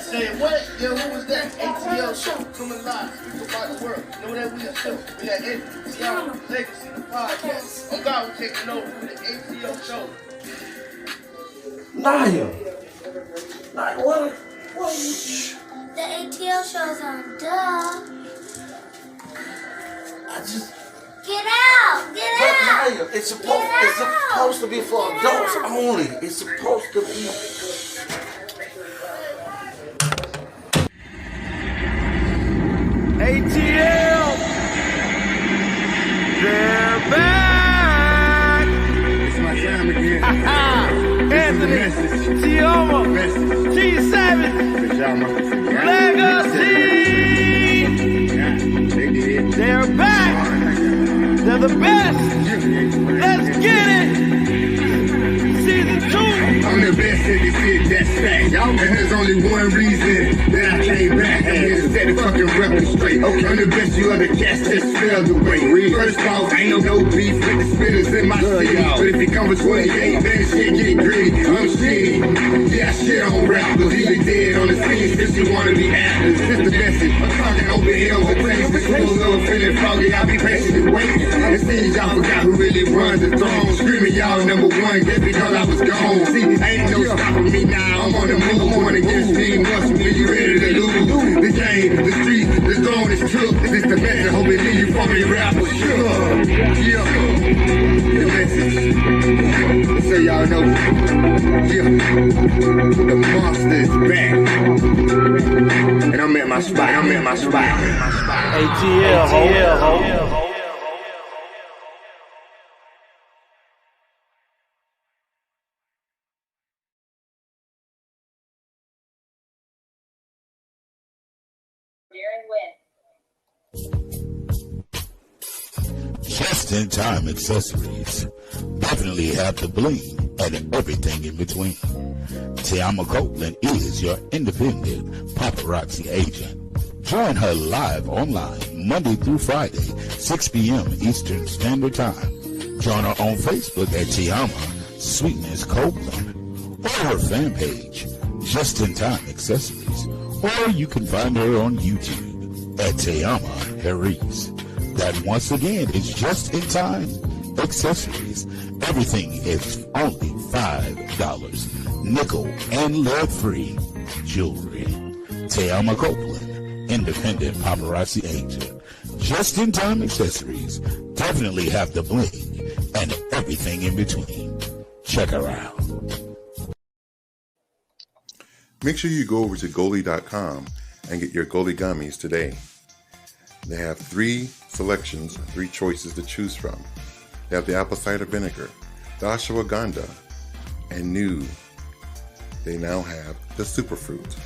Say what? Yo, who was that? A.T.L show coming live. Speak about the world. Know that we a show. We got TeAma, Legacy, the podcast. On God, we're taking over with the A.T.L show. Naya, what? The A.T.L show's on, duh. Get out! Get But out! Naya, it's supposed to be for adults only. It's supposed to be. A.T.L. They're back! It's my time again. Anthony, TeAma, T7, Legacy! They're back! They're the best! Let's get it! Season 2! I'm the best at this shit, that's fact. And there's only one reason that I came back. I'm here to set the fucking record straight. Okay, I'm the best you ever cast, just spell the way. First off, ain't no beef with the spitters in my city. But if it comes with 28, then shit get gritty. I'm shitty. Yeah, I shit on rappers. Even dead on the scene, since you wanna be actors. It's the message. I'm talking over hills and places. Full feeling foggy, I'll be patiently waiting. It seems y'all forgot who really runs the throne. Screaming y'all number one, just because I was gone. See, ain't no stopping me now. I'm on the move. I'm on against team. Once when you ready to lose. The game, the streets, the zone is took. This the message. Hope it leave you from me rappers. Sure. Yeah. The message. So y'all know. Yeah. The monster is back. And I'm at my spot. A.T.L. ho. Just-in-time accessories definitely have the bling and everything in between. TeAma Copeland is your independent paparazzi agent. Join her live online Monday through Friday, 6 p.m. Eastern Standard Time. Join her on Facebook at TeAma Sweetness Copeland or her fan page, Just-in-Time Accessories, or you can find her on YouTube at TheAnthonyBrownShow. Herice. That once again is Just-in-Time Accessories. Everything is only $5. Nickel and lead-free jewelry. TeAma Copeland, independent paparazzi agent. Just-in-time accessories definitely have the bling and everything in between. Check her out. Make sure you go over to Goli.com and get your Goli gummies today. They have 3 selections, 3 choices to choose from. They have the apple cider vinegar, the ashwagandha, and new, they now have the superfruit.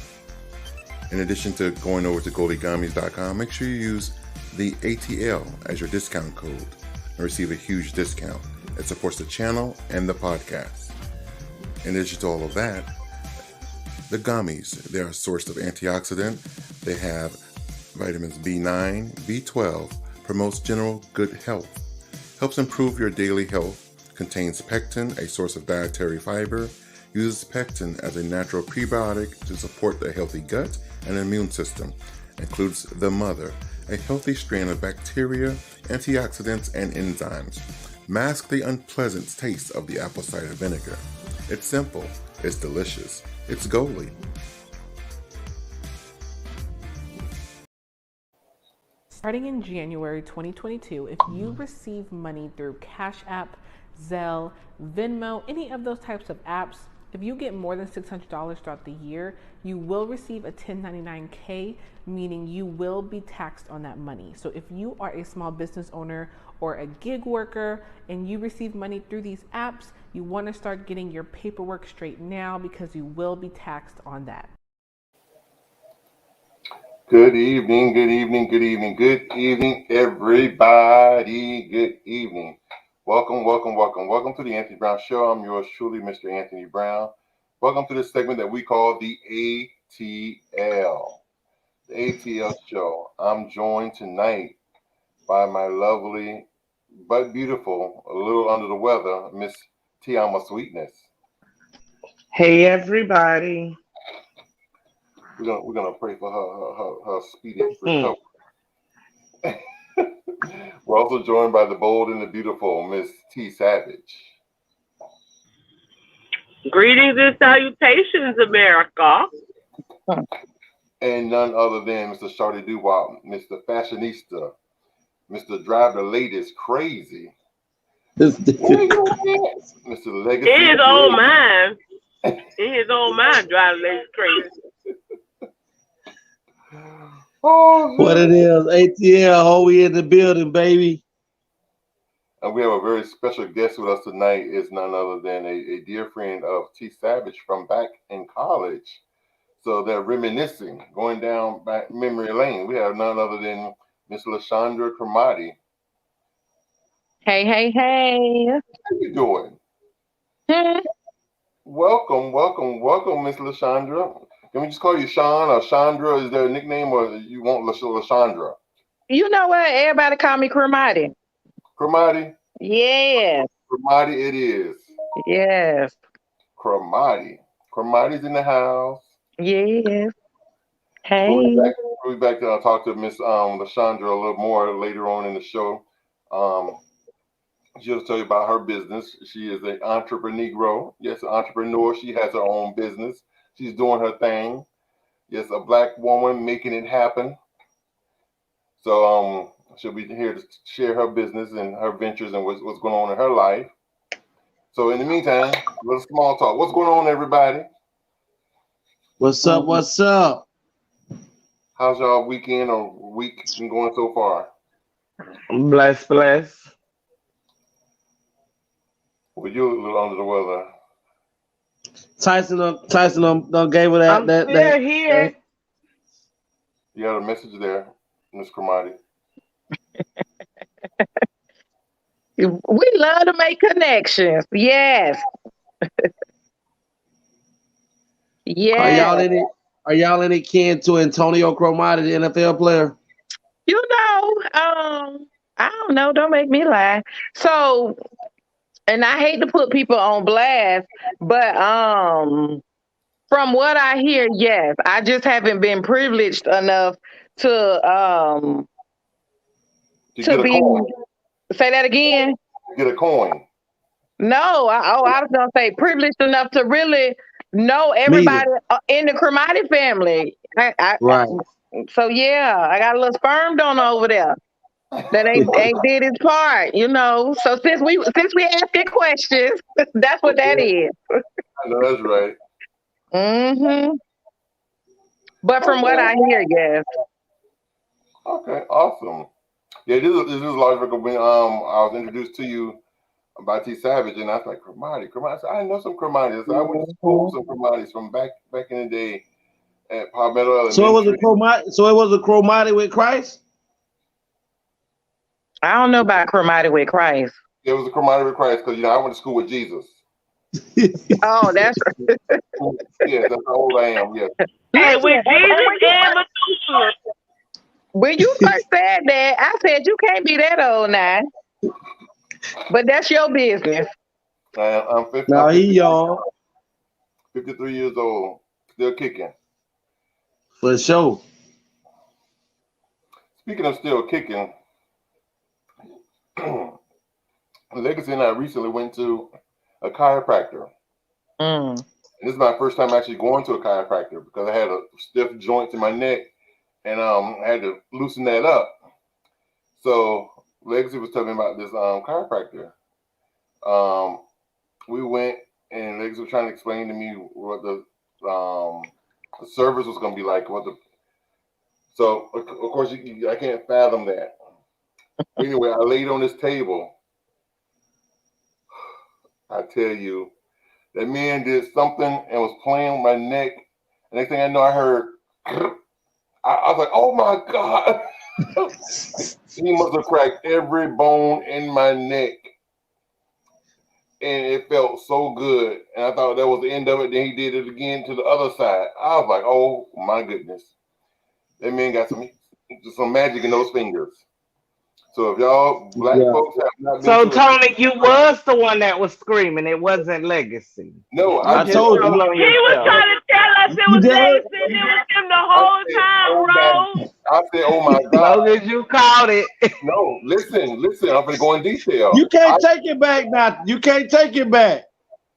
In addition to going over to GoliGummies.com, make sure you use the A.T.L as your discount code and receive a huge discount. It supports the channel and the podcast. In addition to all of that, the gummies, they're a source of antioxidant. They have vitamins B9, B12, promotes general good health, helps improve your daily health, contains pectin, a source of dietary fiber, uses pectin as a natural prebiotic to support the healthy gut and immune system, includes the mother, a healthy strain of bacteria, antioxidants, and enzymes. Mask the unpleasant taste of the apple cider vinegar. It's simple, it's delicious, it's Goli. Starting in January 2022, if you receive money through Cash App, Zelle, Venmo, any of those types of apps, if you get more than $600 throughout the year, you will receive a 1099-K, meaning you will be taxed on that money. So if you are a small business owner or a gig worker and you receive money through these apps, you want to start getting your paperwork straight now because you will be taxed on that. Good evening, everybody. Good evening. Welcome to the Anthony Brown Show. I'm yours truly, Mr. Anthony Brown. Welcome to this segment that we call the A.T.L. The A.T.L Show. I'm joined tonight by my lovely but beautiful, a little under the weather, Miss TeAma Sweetness. Hey, everybody. We're gonna pray for her speedy recovery. We're also joined by the bold and the beautiful Miss T Savage. Greetings and salutations, America. And none other than Mr. Shawty Doo-Wop, Mr. Fashionista, Mr. Drive the Latest Crazy. Mr. Legacy. In his own mind. In his own mind, Drive the Latest Crazy. Oh, what it is, A.T.L, we in the building, baby. And we have a very special guest with us tonight. Is none other than a dear friend of T Savage from back in college. So they're reminiscing, going down back memory lane. We have none other than Miss LaShondra Cremati. Hey, hey, hey. How you doing? Welcome, Miss LaShondra. Can we just call you Sean or Chandra? Is there a nickname, or you want LaShondra? You know what? Everybody call me Cremati. Cremati? Yes. Cremati it is. Yes. Cremati. Cremati's in the house. Yes. Hey. We'll be back to talk to Miss LaShondra a little more later on in the show. She'll tell you about her business. She is an entrepreneur. Yes, an entrepreneur. She has her own business. She's doing her thing. Yes, a black woman making it happen. So she'll be here to share her business and her ventures and what's going on in her life. So in the meantime, a little small talk. What's going on, everybody? What's up? What's up? How's y'all weekend or week been going so far? Bless. Well, you're a little under the weather. Tyson done gave her that. I'm still here. You got a message there, Miss Cremati. We love to make connections. Yes. Yeah. Are y'all any kin to Antonio Cremati, the NFL player? You know, I don't know. Don't make me lie. So, and I hate to put people on blast, but from what I hear, yes, I just haven't been privileged enough to get a coin. Say that again. Get a coin. No, I was gonna say privileged enough to really know everybody in the Cremati family. Right. So yeah, I got a little sperm donor over there that ain't did his part, you know. So since we asking questions, that's what that is. I know that's right. Mm-hmm. But from what I hear, yes. Okay, awesome. Yeah, this is logical. When I was introduced to you by T Savage, and I was like, Cremati. I said, I know some Crematis. I went to school with some Crematis from back in the day at Palmetto Elementary. So it was a Cremati with Christ? I don't know about Cremati with Christ. It was a Cremati with Christ because I went to school with Jesus. Oh, that's right. Yeah, that's how old I am. Yeah. Hey, with Jesus and Methuselah. When you first said that, I said you can't be that old now. But that's your business. I'm 50. Now he young. 53 years old, still kicking. For sure. Speaking of still kicking, Legacy and I recently went to a chiropractor. And this is my first time actually going to a chiropractor because I had a stiff joint in my neck and I had to loosen that up. So Legacy was telling me about this chiropractor. We went and Legacy was trying to explain to me what the service was going to be like. So of course I can't fathom that. Anyway, I laid on this table. I tell you, that man did something and was playing with my neck. The next thing I know, I heard, I was like, oh my God. He must have cracked every bone in my neck. And it felt so good. And I thought that was the end of it. Then he did it again to the other side. I was like, oh my goodness. That man got some magic in those fingers. So if y'all black folks have not been So Tony, you was the one that was screaming. It wasn't Legacy. No, I told you. He was trying to tell us it was Legacy. It was him the whole time, bro. I said, oh my As God. long as you called it. No, listen. I'm going to go in detail. You can't take it back now. You can't take it back.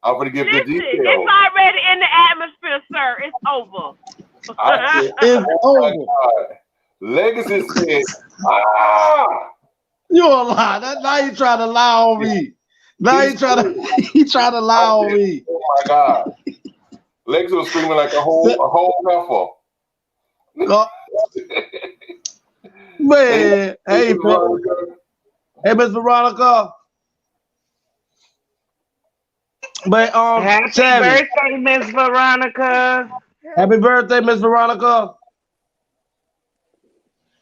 I'm going to give the details. It's already in the atmosphere, sir. It's over. It's over. God. Legacy said, You a lie. Now you trying to lie on me. Now he trying to lie on me. Oh my God. Legacy was screaming like a whole heifer. Man, hey, Miss Veronica. But happy birthday, Miss Veronica. Happy birthday, Miss Veronica.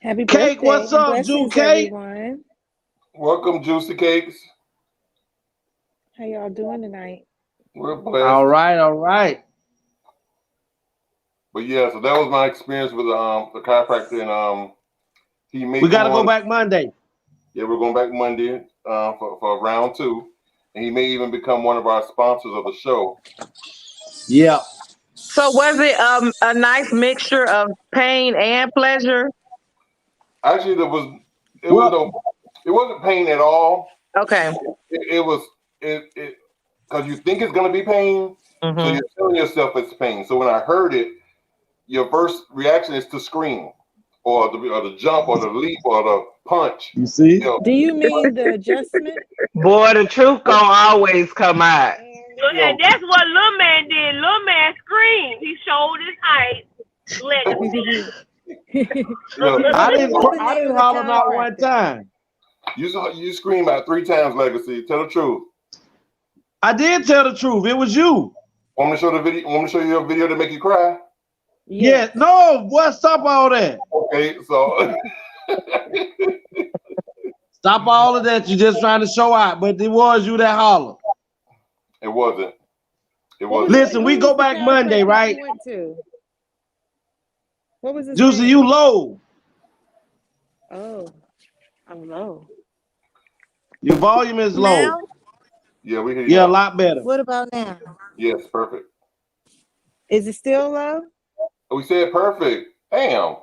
Happy birthday. Cake, what's up, Ju Cake? Everyone. Welcome, Juicy Cakes. How y'all doing tonight? We're blessed. All right. But yeah, so that was my experience with the chiropractor, and he made. We gotta go back Monday. Yeah, we're going back Monday for round 2, and he may even become one of our sponsors of the show. Yeah. So was it a nice mixture of pain and pleasure? Actually, it wasn't pain at all. Okay. It was because you think it's gonna be pain, so you're telling yourself it's pain. So when I heard it, your first reaction is to scream, or the jump, or the leap, or the punch. You see? Do you mean the adjustment? Boy, the truth gonna always come out. And that's what Lil Man did. Lil Man screamed. He showed his height. I didn't holler out one time. You screamed about 3 times, Legacy. Tell the truth. I did tell the truth. It was you. Want me to show the video? Want me to show you a video to make you cry? Yeah. No. What? Stop all that. Okay. So. Stop all of that. You're just trying to show out, but it was you that hollered. It wasn't. It wasn't. Listen, we go back Monday, right? What was it? Juicy, you low. Oh, I'm low. Your volume is low. Now? Yeah, we hear you. Yeah, a lot better. What about now? Yes, perfect. Is it still low? We said perfect. Damn. Oh,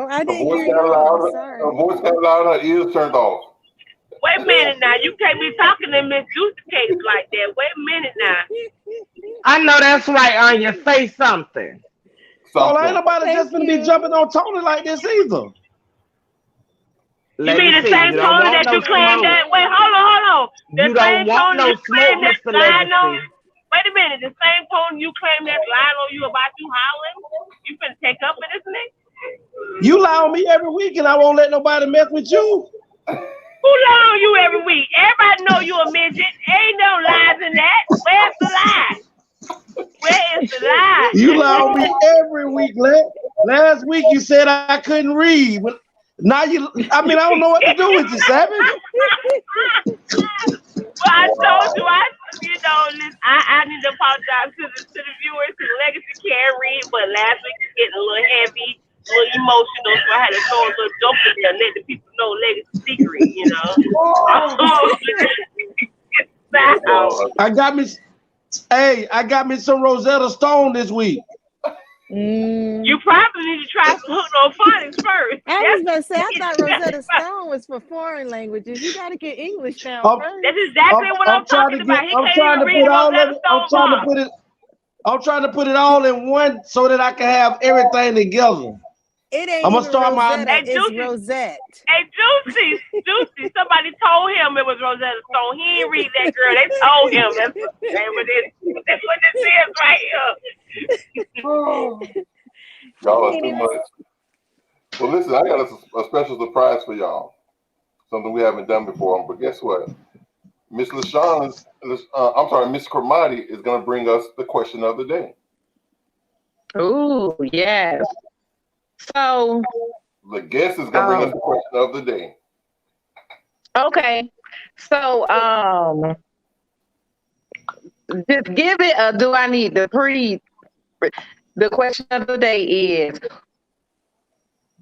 I didn't Her voice hear you. got loud. I'm sorry. Her voice got loud. Her ears turned off. Wait a minute now. You can't be talking to Miss Juicy Cakes like that. Wait a minute now. I know that's right, Anya. Say something. Oh, ain't nobody just gonna be jumping on Tony like this either. You mean the same Tony that you claimed that? Wait, hold on. The same Tony you claimed that lying on. Wait a minute. The same Tony you claimed that lying on you about you hollering. You finna take up for this nigga? You lie on me every week, and I won't let nobody mess with you. Who lie on you every week? Everybody know you a midget. Ain't no lies in that. Where's the lie? Where is the lie? You lie on me every week. Last week you said I couldn't read. Now I don't know what to do with you, Savage. Well, I told you, listen, I need to apologize to the viewers because Legacy can't read, but last week was getting a little heavy, a little emotional, so I had to throw a little joke in there, let the people know Legacy's secret, you know. I got me some Rosetta Stone this week. You probably need to try some hook on phonics first. I was gonna say, I thought Rosetta Stone was for foreign languages. You gotta get English down first. That's exactly what I'm talking about. I'm trying to put it all in one so that I can have everything together. It ain't I'm gonna start Rosetta, it's Rosette. Hey, Juicy, somebody told him it was Rosetta Stone. He didn't read that, girl. They told him that's what this is right here. Y'all are too much. Well, listen, I got a special surprise for y'all. Something we haven't done before. But guess what? Miss LaShawn, Miss Cromartie is going to bring us the question of the day. Ooh, yes. So the guest is going to bring us the question of the day. Okay. So just give it a do I need the question of the day is,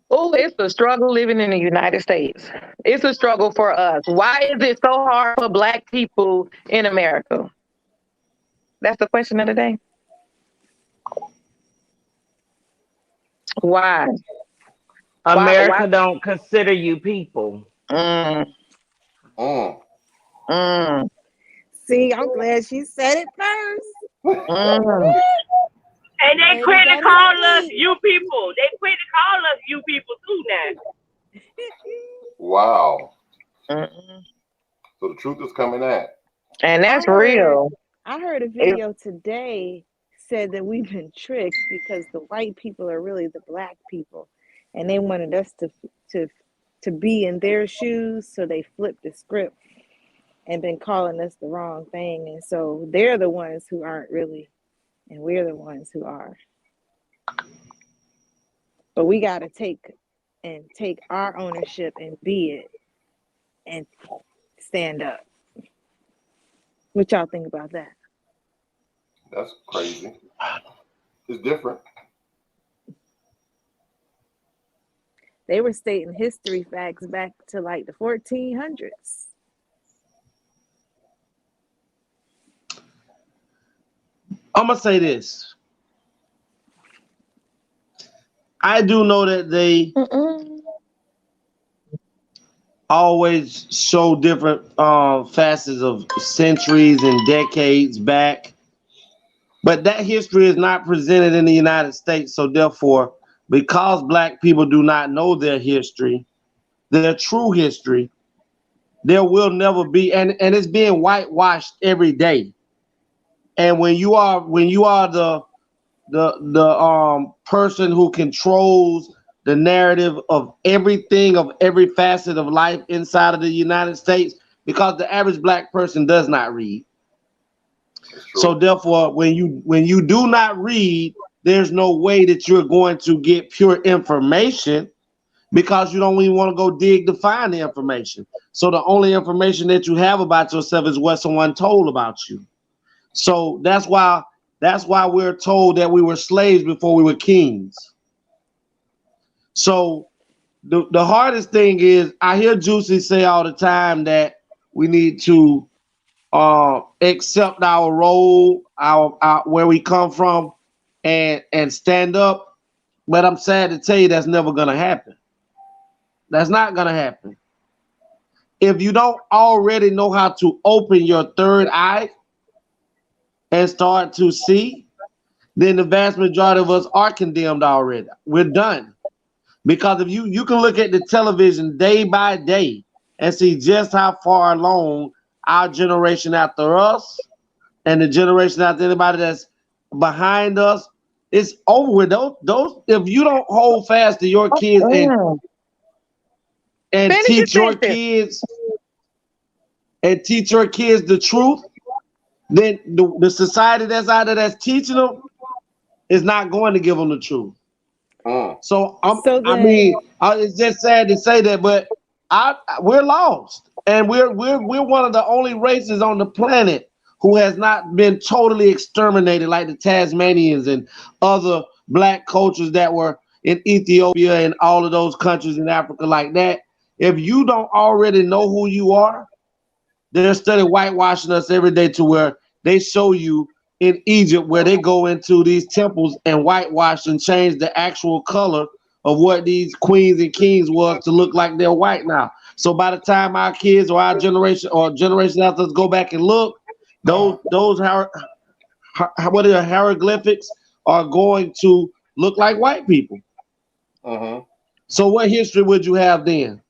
it's a struggle living in the United States. It's a struggle for us. Why is it so hard for Black people in America? That's the question of the day. Why? America don't consider you people. Mm. See, I'm glad she said it first. And they quit to call us you people. They quit to call us you people too now. Wow. So the truth is coming out. And that's real. I heard a video today said that we've been tricked because the white people are really the black people, and they wanted us to be in their shoes, so they flipped the script and been calling us the wrong thing, and so they're the ones who aren't really, and we're the ones who are. But we got to take our ownership and be it and stand up. What y'all think about that? That's crazy. It's different. They were stating history facts back to like the 1400s. I'm going to say this. I do know that they always show different facets of centuries and decades back. But that history is not presented in the United States. So therefore, because black people do not know their history, their true history, there will never be, and it's being whitewashed every day. And when you are the person who controls the narrative of everything, of every facet of life inside of the United States, because the average black person does not read. So therefore, when you do not read, there's no way that you're going to get pure information, because you don't even want to go dig to find the information. So the only information that you have about yourself is what someone told about you. So that's why we're told that we were slaves before we were kings. So the hardest thing is, I hear Juicy say all the time that we need to accept our role, our where we come from, and stand up. But I'm sad to tell you that's never gonna happen. That's not gonna happen. If you don't already know how to open your third eye and start to see, then the vast majority of us are condemned already. We're done. Because if you can look at the television day by day and see just how far along our generation after us and the generation after anybody that's behind us, it's over with. Those if you don't hold fast to your kids and teach your kids the truth, then the society that's out there that's teaching them is not going to give them the truth. So it's just sad to say that, but we're lost, and we're one of the only races on the planet who has not been totally exterminated like the Tasmanians and other black cultures that were in Ethiopia and all of those countries in Africa like that. If you don't already know who you are, they're study whitewashing us every day to where they show you in Egypt where they go into these temples and whitewash and change the actual color of what these queens and kings was to look like they're white now. So by the time our kids or our generation or generation after us go back and look, those hieroglyphics are going to look like white people. So what history would you have then?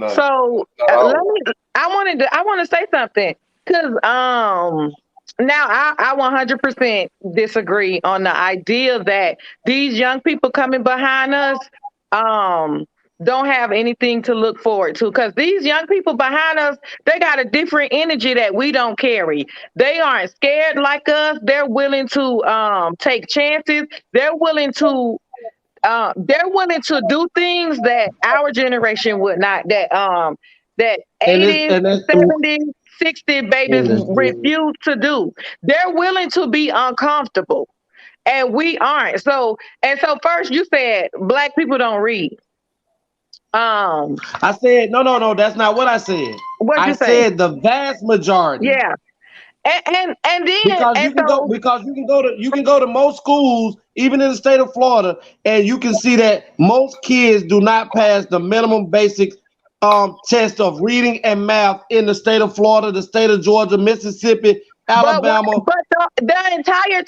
So I want to say something, because now I 100% disagree on the idea that these young people coming behind us don't have anything to look forward to, because these young people behind us, they got a different energy that we don't carry. They aren't scared like us. They're willing to take chances. They're willing to do things that our generation would not, that 80s, 70s, 60s babies refuse to do. They're willing to be uncomfortable, and we aren't. So first you said black people don't read. I said no, that's not what I said. What you said the vast majority. Yeah. And then because you can go to most schools, even in the state of Florida, and you can see that most kids do not pass the minimum basic test of reading and math in the state of Florida, the state of Georgia, Mississippi, Alabama. But the entire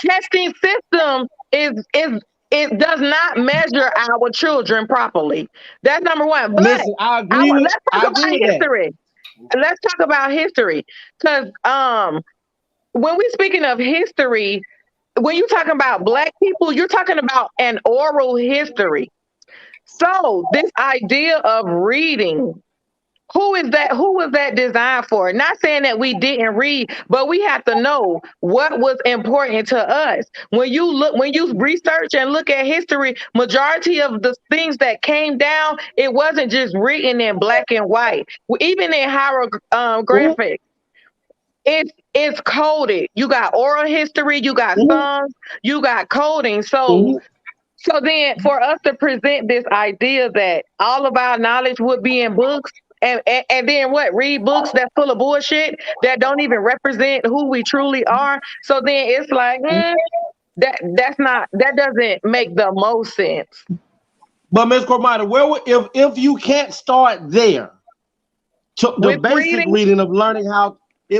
testing system it does not measure our children properly. That's number one. But listen, I agree with history. Let's talk about history, because when we're speaking of history, when you're talking about Black people, you're talking about an oral history. So this idea of reading, who was that designed for? Not saying that we didn't read, but we have to know what was important to us. When you research and look at history, majority of the things that came down, it wasn't just written in black and white. Even in hieroglyphics, it's coded. You got oral history, you got songs, you got coding. So then for us to present this idea that all of our knowledge would be in books, and then read books that's full of bullshit that don't even represent who we truly are. So then it's like that doesn't make the most sense. But Ms. Cormida, if you can't start there, the basic reading of learning how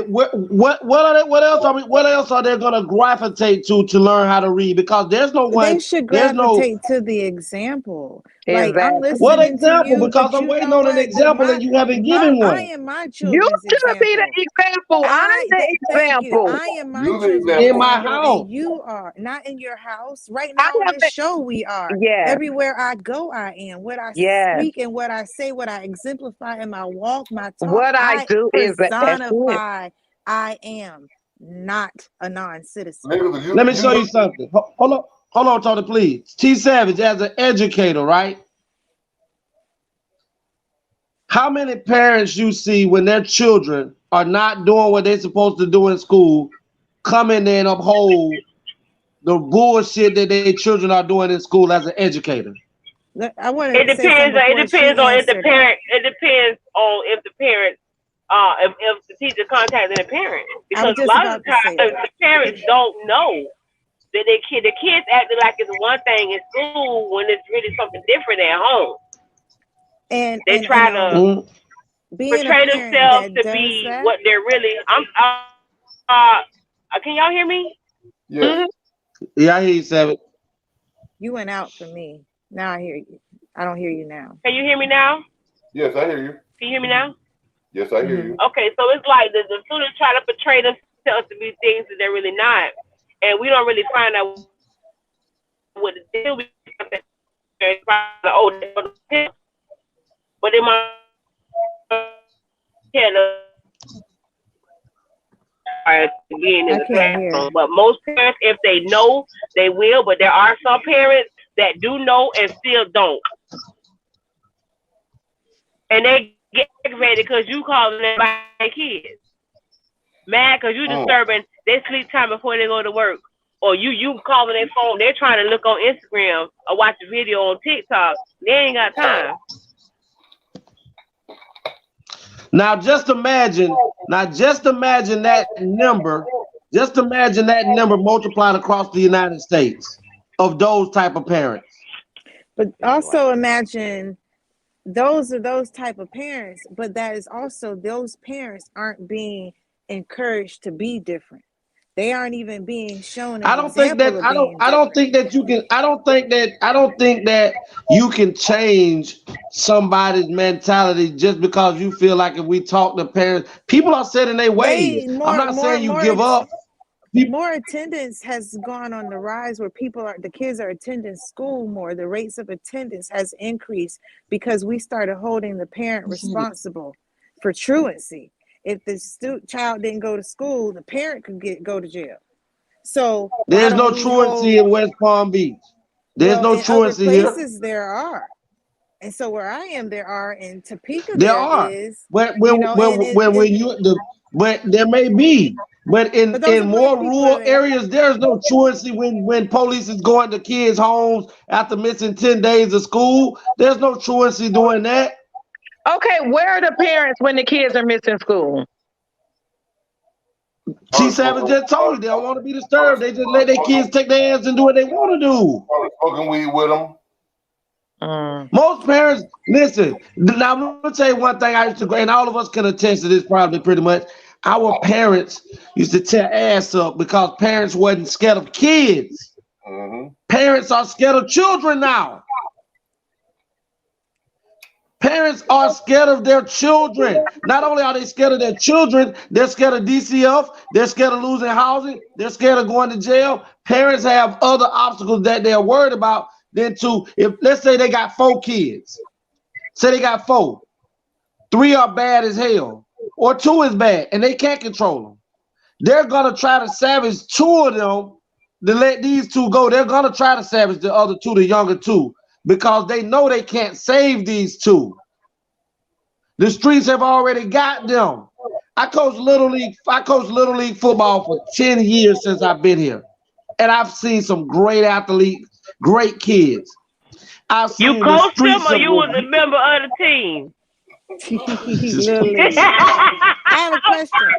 what else are they going to gravitate to learn how to read? Because there's no one. They should gravitate to the example. Exactly. Like I'm listening what example? to you, Because I'm waiting on an example and you haven't given one. I am my children's You should be the example. I'm the example. I am my children's example. In my house. And you are not in your house. Right now on this show we are. Yeah. Everywhere I go, I am. What I speak and what I say, what I exemplify in my walk, my talk. What I do is personify. I am not a non-citizen. Let me show you something. Hold on, Tony, please. T. Savage, as an educator, right? How many parents you see when their children are not doing what they're supposed to do in school, come in there and uphold the bullshit that their children are doing in school as an educator? It depends on if the parent if the teacher contacted the parent, because a lot of the times the parents don't know that the kids acting like it's one thing in school when it's really something different at home. And they try to portray themselves to be what they're really. Can y'all hear me? Yeah. Yeah, I hear you, Savage. You went out for me. Now I hear you. I don't hear you now. Can you hear me now? Yes, I hear you. Can you hear me now? Yes, I hear you. Okay, so it's like the students try to portray themselves to be things that they're really not, and we don't really find out what the deal is. But in my being in the classroom, but most parents, if they know, they will. But there are some parents that do know and still don't, and they get aggravated because you calling them my kids. Mad because you disturbing their sleep time before they go to work. Or you calling their phone. They're trying to look on Instagram or watch a video on TikTok. They ain't got time. Now just imagine that number. Just imagine that number multiplied across the United States of those type of parents. But also imagine those are those type of parents, but that is also those parents aren't being encouraged to be different. They aren't even being shown. I don't think that you can change somebody's mentality just because you feel like if we talk to parents, people are set in their ways. I'm not saying you give up. More attendance has gone on the rise where the kids are attending school more. The rates of attendance has increased because we started holding the parent responsible for truancy. If the child didn't go to school, the parent could go to jail. So there's no truancy in West Palm Beach. There's no truancy here. Places there are, and so where I am, there are. In Topeka, there are. But there may be. But in more rural areas, there's no truancy when police is going to kids' homes after missing 10 days of school. There's no truancy doing that. Okay, where are the parents when the kids are missing school? T7 just told you they don't want to be disturbed. They just let their kids take their hands and do what they want to do. Smoking weed with them. Most parents, listen, now I'm going to tell you one thing I used to, and all of us can attest to this probably pretty much. Our parents used to tear ass up because parents wasn't scared of kids. Parents are scared of children now. Parents are scared of their children. Not only are they scared of their children, they're scared of DCF, they're scared of losing housing, they're scared of going to jail. Parents have other obstacles that they're worried about than to, if let's say they got 4 kids. Say they got 4. 3 are bad as hell, or 2 is bad, and they can't control them. They're gonna try to savage 2 of them to let these 2 go. They're gonna try to savage the other 2, the younger 2. Because they know they can't save these 2. The streets have already got them. I coached Little League football for 10 years since I've been here. And I've seen some great athletes, great kids. I've seen You coached them or you was a member of the team? I have a question.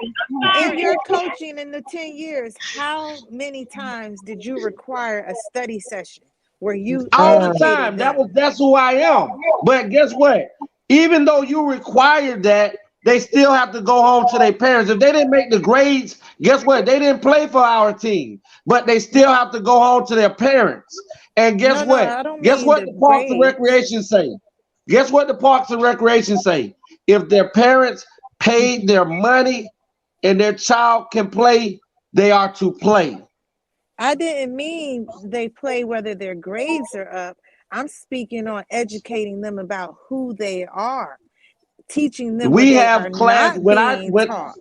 In your coaching in the 10 years, how many times did you require a study session? Where you all the time. That's who I am. But guess what? Even though you required that, they still have to go home to their parents. If they didn't make the grades, guess what? They didn't play for our team, but they still have to go home to their parents. And guess what? Guess what the Parks and Recreation say? Guess what the Parks and Recreation say? If their parents paid their money and their child can play, they are to play. I didn't mean they play whether their grades are up. I'm speaking on educating them about who they are, teaching them. We have class when I taught.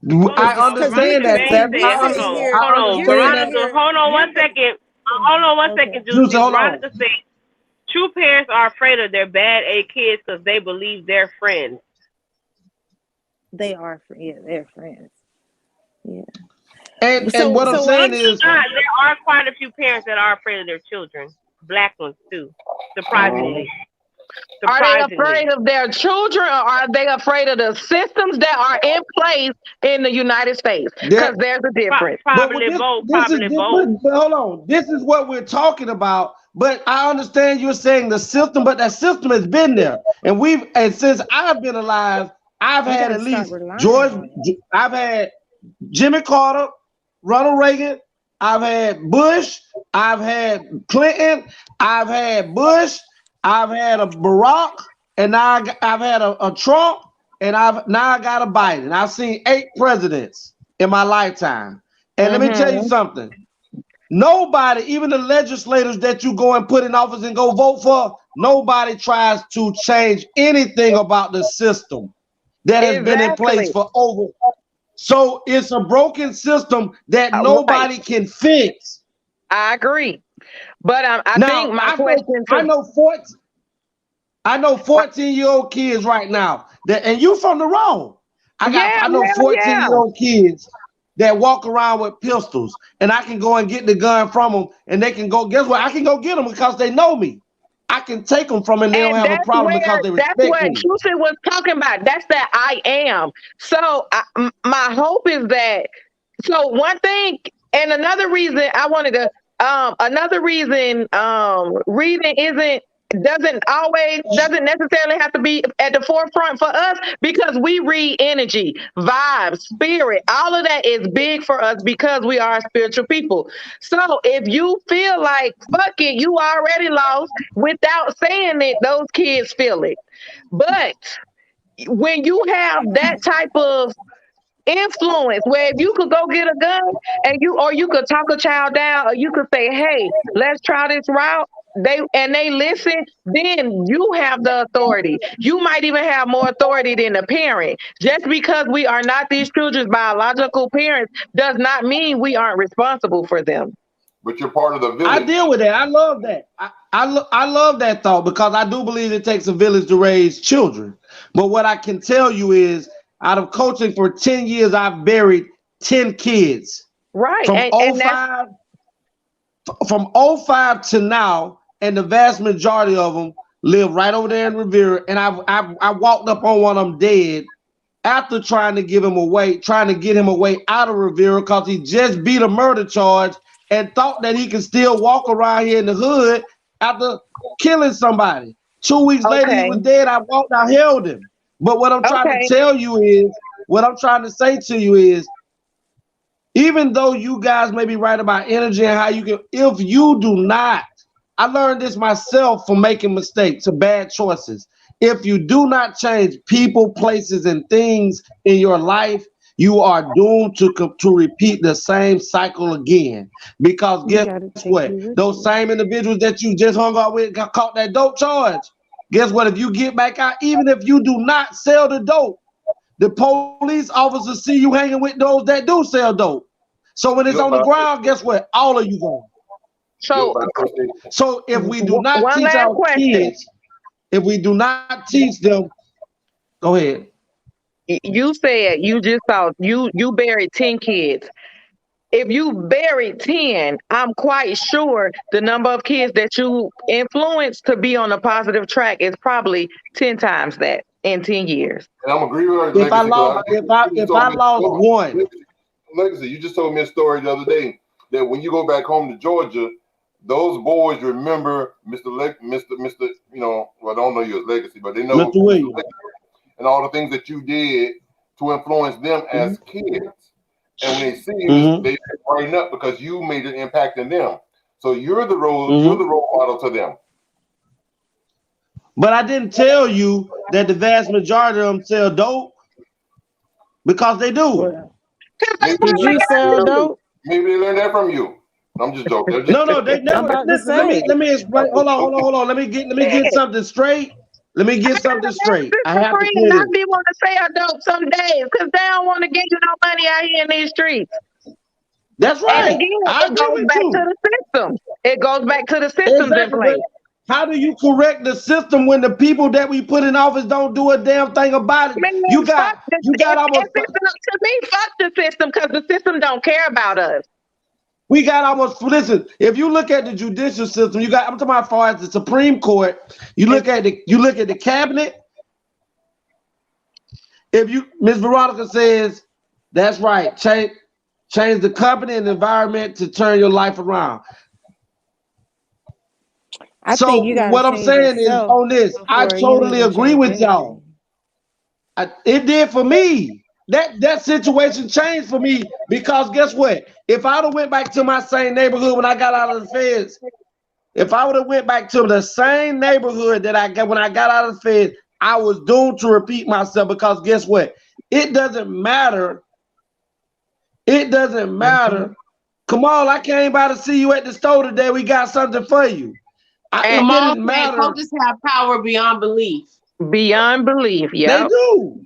I understand that. Hold on 1 second. Hold on 1 second, Juicy. Veronica said, true parents are afraid of their bad A kids because they believe they're friends. They are, they're friends. Yeah. And what I'm saying is, there are quite a few parents that are afraid of their children. Black ones too, surprisingly. Are they afraid of their children, or are they afraid of the systems that are in place in the United States? Because there's a difference. Probably both. But hold on, this is what we're talking about. But I understand you're saying the system, but that system has been there, and since I've been alive, I've had at least I've had Jimmy Carter, Ronald Reagan, I've had Bush, I've had Clinton, I've had Bush, I've had a Barack, and now I've had a Trump, and now I got a Biden. I've seen 8 presidents in my lifetime. And let me tell you something. Nobody, even the legislators that you go and put in office and go vote for, nobody tries to change anything about the system that has been in place for over. So it's a broken system that nobody can fix. I agree. But I think my question I know 14-year-old kids right now and you from the wrong. I know 14-year-old kids that walk around with pistols, and I can go and get the gun from them, and they can go. Guess what? I can go get them because they know me. I can take them from, and they don't have a problem because they respect me. That's what Houston was talking about. That's that I am. So my hope is that. So one thing, and another reason I wanted to. Reading doesn't necessarily have to be at the forefront for us, because we read energy, vibes, spirit. All of that is big for us because we are spiritual people. So if you feel like fuck it, you already lost, without saying it, those kids feel it. But when you have that type of influence, where if you could go get a gun and you could talk a child down, or you could say, hey, let's try this route, they listen, then you have the authority. You might even have more authority than the parent. Just because we are not these children's biological parents does not mean we aren't responsible for them. But you're part of the village. I deal with that. I love that. I love that thought, because I do believe it takes a village to raise children. But what I can tell you is, out of coaching for 10 years, I've buried 10 kids. Right. From 05 to now, and the vast majority of them live right over there in Rivera. And I walked up on one of them dead after trying to get him away out of Rivera because he just beat a murder charge and thought that he could still walk around here in the hood after killing somebody. 2 weeks later, he was dead. I held him. But what I'm trying to tell you is, what I'm trying to say to you is, even though you guys may be right about energy and how you can, if you do not, I learned this myself from making mistakes or bad choices. If you do not change people, places, and things in your life, you are doomed to repeat the same cycle again. Because guess what? Those same individuals that you just hung out with got caught that dope charge. Guess what? If you get back out, even if you do not sell the dope, the police officers see you hanging with those that do sell dope. So when it's on the ground, guess what? All of you gone. So if we do not teach our kids, if we do not teach them, go ahead. You said you just thought you buried 10 kids. If you buried 10, I'm quite sure the number of kids that you influenced to be on a positive track is probably 10 times that in 10 years. And I'm agree with her. If I lost one. Legacy, you just told me a story the other day that when you go back home to Georgia, those boys remember Mr. You know, well, I don't know you as Legacy, but they know Mr. Williams and all the things that you did to influence them as kids. And when they see you, they brighten up because you made an impact in them. So you're the role model to them. But I didn't tell you that the vast majority of them sell dope, because they do. Did you sell dope? Maybe they learned that from you. I'm just joking. No, they never. Listen, let me explain. Hold on. Let me get something straight. Let me get something straight. I have to clear this. I be want to sell dope some days because they don't want to give you no money out here in these streets. That's right. And again, it goes back to the system. It goes back to the systems in place. How do you correct the system when the people that we put in office don't do a damn thing about it? Man, you got almost. To me, fuck the system, because the system don't care about us. We got almost, listen, if you look at the judicial system, I'm talking about as far as the Supreme Court, you look at the cabinet. If Ms. Veronica says, that's right, change the company and the environment to turn your life around. So what I'm saying is on this, I totally agree with y'all. It did for me. That situation changed for me, because guess what? If I would have went back to my same neighborhood when I got out of the feds, if I would have went back to the same neighborhood that I got when I got out of the feds, I was doomed to repeat myself, because guess what? It doesn't matter. It doesn't matter. Come on, I came by to see you at the store today. We got something for you. It didn't matter. Coaches have power beyond belief. Beyond belief, yeah. They do.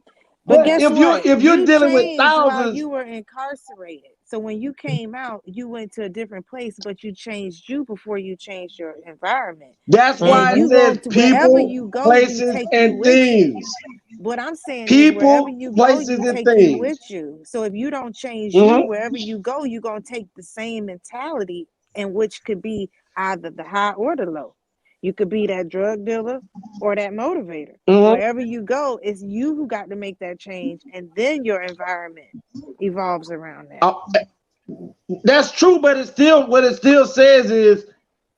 But guess what? If you're dealing with thousands, while you were incarcerated. So when you came out, you went to a different place, but you changed you before you changed your environment. That's why it says people, places, and things. What I'm saying people, is wherever you places, go, you and take things. you with you. So if you don't change you, wherever you go, you're going to take the same mentality, and which could be either the high or the low. You could be that drug dealer or that motivator. Wherever you go, it's you who got to make that change, and then your environment evolves around that. That's true, but what it still says is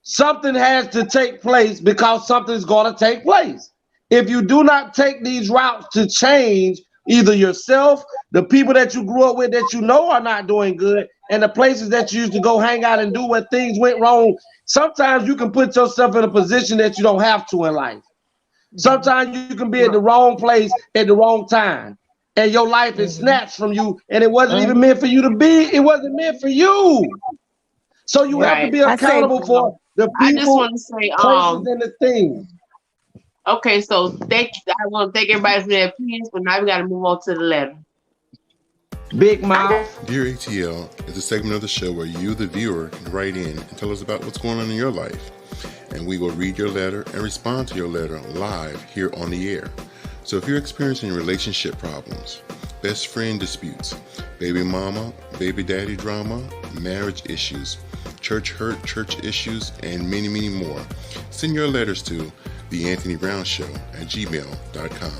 something has to take place, because something's going to take place. If you do not take these routes to change either yourself, the people that you grew up with that you know are not doing good, and the places that you used to go hang out and do when things went wrong, sometimes you can put yourself in a position that you don't have to in life. Sometimes you can be at the wrong place at the wrong time, and your life is snatched from you, and it wasn't even meant for you to be. It wasn't meant for you. So you have to be accountable for the people, I just want to say, places, and the things. Okay, so I want to thank everybody for their opinions, but now we got to move on to the letter. Big mouth. Dear A.T.L is a segment of the show where you, the viewer, can write in and tell us about what's going on in your life. And we will read your letter and respond to your letter live here on the air. So if you're experiencing relationship problems, best friend disputes, baby mama, baby daddy drama, marriage issues, church hurt, church issues, and many, many more, send your letters to TheAnthonyBrownShow@gmail.com.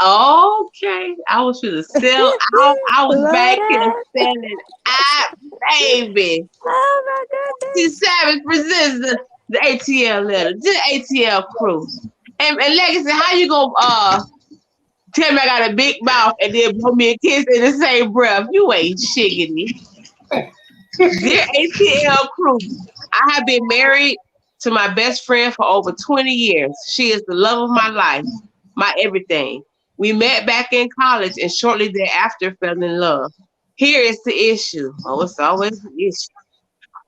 Okay, I was trying to sell out. I was back here selling out, baby. Oh my goodness. T Savage presents the A.T.L letter. The A.T.L crew. And Legacy, how you gonna tell me I got a big mouth and then blow me a kiss in the same breath? You ain't shiggity. Dear A.T.L crew, I have been married to my best friend for over 20 years. She is the love of my life, my everything. We met back in college and shortly thereafter fell in love. Here is the issue. Oh, it's always the issue.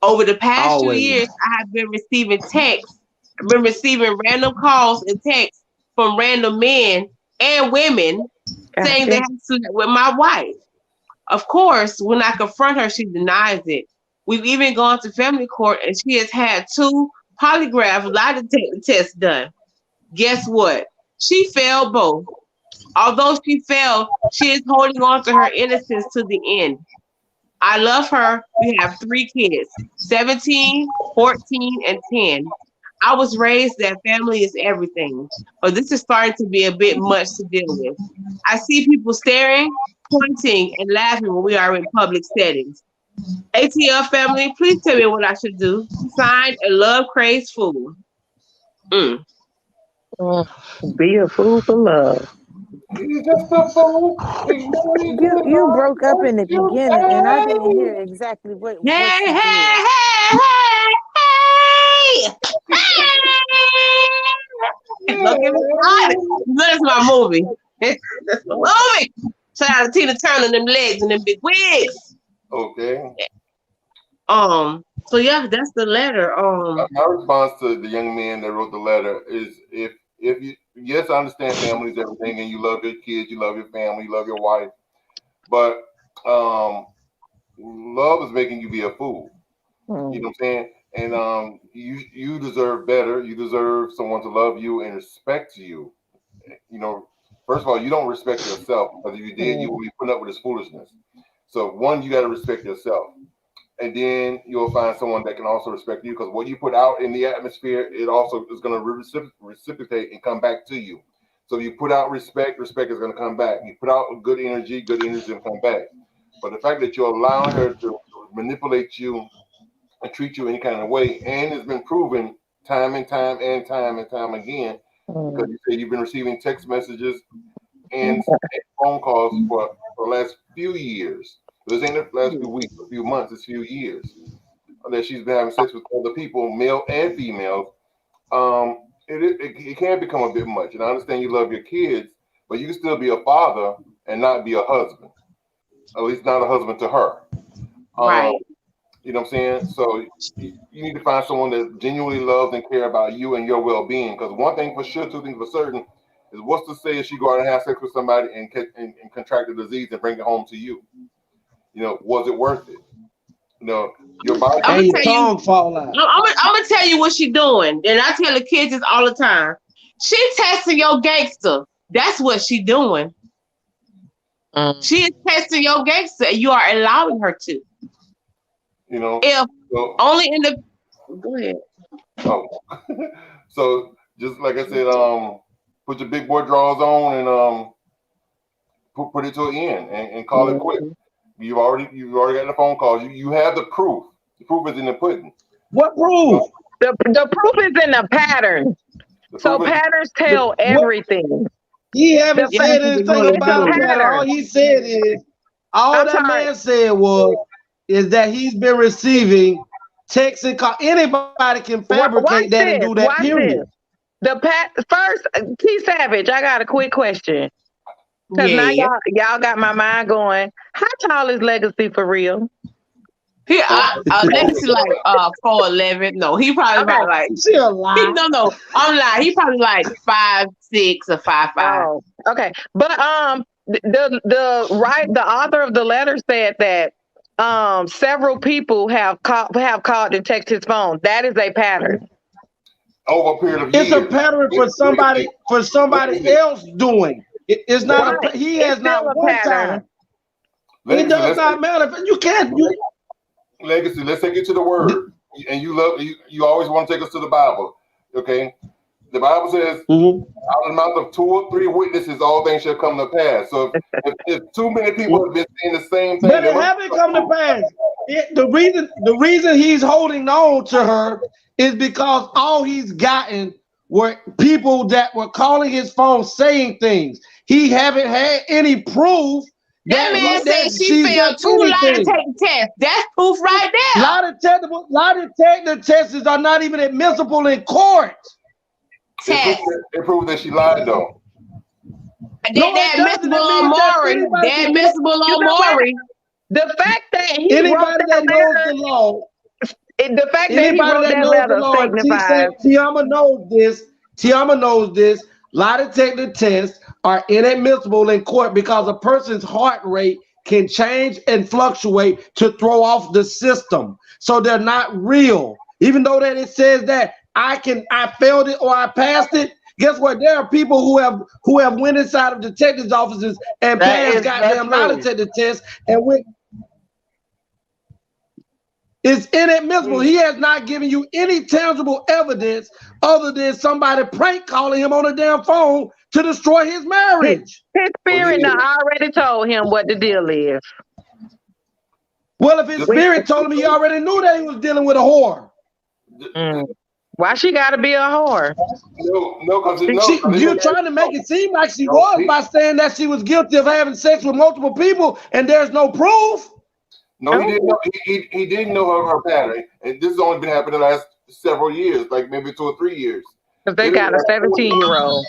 Over the past 2 years, I have been receiving texts. I've been receiving random calls and texts from random men and women saying they have slept with my wife. Of course, when I confront her, she denies it. We've even gone to family court and she has had 2 polygraph lie detector tests done. Guess what? She failed both. Although she failed, she is holding on to her innocence to the end. I love her. We have 3 kids, 17, 14, and 10. I was raised that family is everything, but this is starting to be a bit much to deal with. I see people staring, pointing, and laughing when we are in public settings. A.T.L family, please tell me what I should do. Signed, a love-crazed fool. Be a fool for love. He's just a fool. You broke up in the beginning, and I didn't hear exactly what you did. Look at me. That's my movie. That's my movie. Shout out to Tina Turner and them legs and them big wigs. Okay. So yeah, that's the letter. My response to the young man that wrote the letter is if you, yes, I understand family is everything and you love your kids, you love your family, you love your wife, but love is making you be a fool. You know what I'm saying? And you deserve better. You deserve someone to love you and respect you. You know, first of all, you don't respect yourself, because if you did, you would be putting up with this foolishness. So one, you got to respect yourself. And then you'll find someone that can also respect you, because what you put out in the atmosphere, it also is going to reciprocate and come back to you. So you put out respect, respect is going to come back. You put out good energy will come back. But the fact that you're allowing her to manipulate you and treat you any kind of way, and it's been proven time and time again, because you say you've been receiving text messages and phone calls for the last few years. This ain't the last few weeks, a few months, it's a few years that she's been having sex with other people, male and female. It can become a bit much. And I understand you love your kids, but you can still be a father and not be a husband. At least not a husband to her. Right. You know what I'm saying? So you need to find someone that genuinely loves and cares about you and your well-being. Because one thing for sure, 2 things for certain, is what's to say if she go out and have sex with somebody and contract the disease and bring it home to you? You know, was it worth it? You know, your body. And your tongue fall out. I'm gonna tell you what she doing, and I tell the kids this all the time. She testing your gangster. That's what she doing. She is testing your gangster, and you are allowing her to. You know, only in the. Go ahead. Oh, so just like I said, put your big boy drawers on and put it to an end and call it quits. You've already got the phone calls. You have the proof. The proof is in the pudding. What proof? The proof is in the pattern. So patterns tell everything. He haven't said anything about a pattern. All he said is, man said is that he's been receiving texts and calls. Anybody can fabricate that and do that. Period. First, T Savage, I got a quick question. Because now y'all got my mind going. How tall is Legacy for real? Legacy like 4'11". No, he probably about like. No, I'm lying. He probably like 5'6" or 5'5". Oh, okay, but the author of the letter said that several people have called and texted his phone. That is a pattern. Over a period of years. It's a pattern for somebody else doing. It's not he has not one time. It does not matter. You can't. Legacy, let's take it to the word. And you always want to take us to the Bible. Okay. The Bible says, out of the mouth of 2 or 3 witnesses, all things shall come to pass. So if too many people have been saying the same thing, but it haven't come to pass. The reason he's holding on to her is because all he's gotten were people that were calling his phone saying things. He haven't had any proof. That man said she failed 2 lie detector tests. That's proof right there. Lie detector tests are not even admissible in court. Test. It proved that she lied, though. They're admissible on Maury. They're admissible on Maury. The fact that he anybody that knows the law, the fact that he wrote that letter signifies. TeAma knows this. TeAma knows this. Lie detector tests are inadmissible in court because a person's heart rate can change and fluctuate to throw off the system. So they're not real. Even though that it says that I failed it or I passed it. Guess what? There are people who have went inside of detectives' offices and passed goddamn lie detector tests and went. It's inadmissible. He has not given you any tangible evidence other than somebody prank calling him on a damn phone to destroy his marriage. His spirit already told him what the deal is. Well, if his spirit told him, he already knew that he was dealing with a whore. Why she got to be a whore? You're trying to make it seem like she was by saying that she was guilty of having sex with multiple people, and there's no proof. No, he didn't know. He didn't know her pattern, and this has only been happening the last several years, like maybe 2 or 3 years. Because they got a 17-year-old.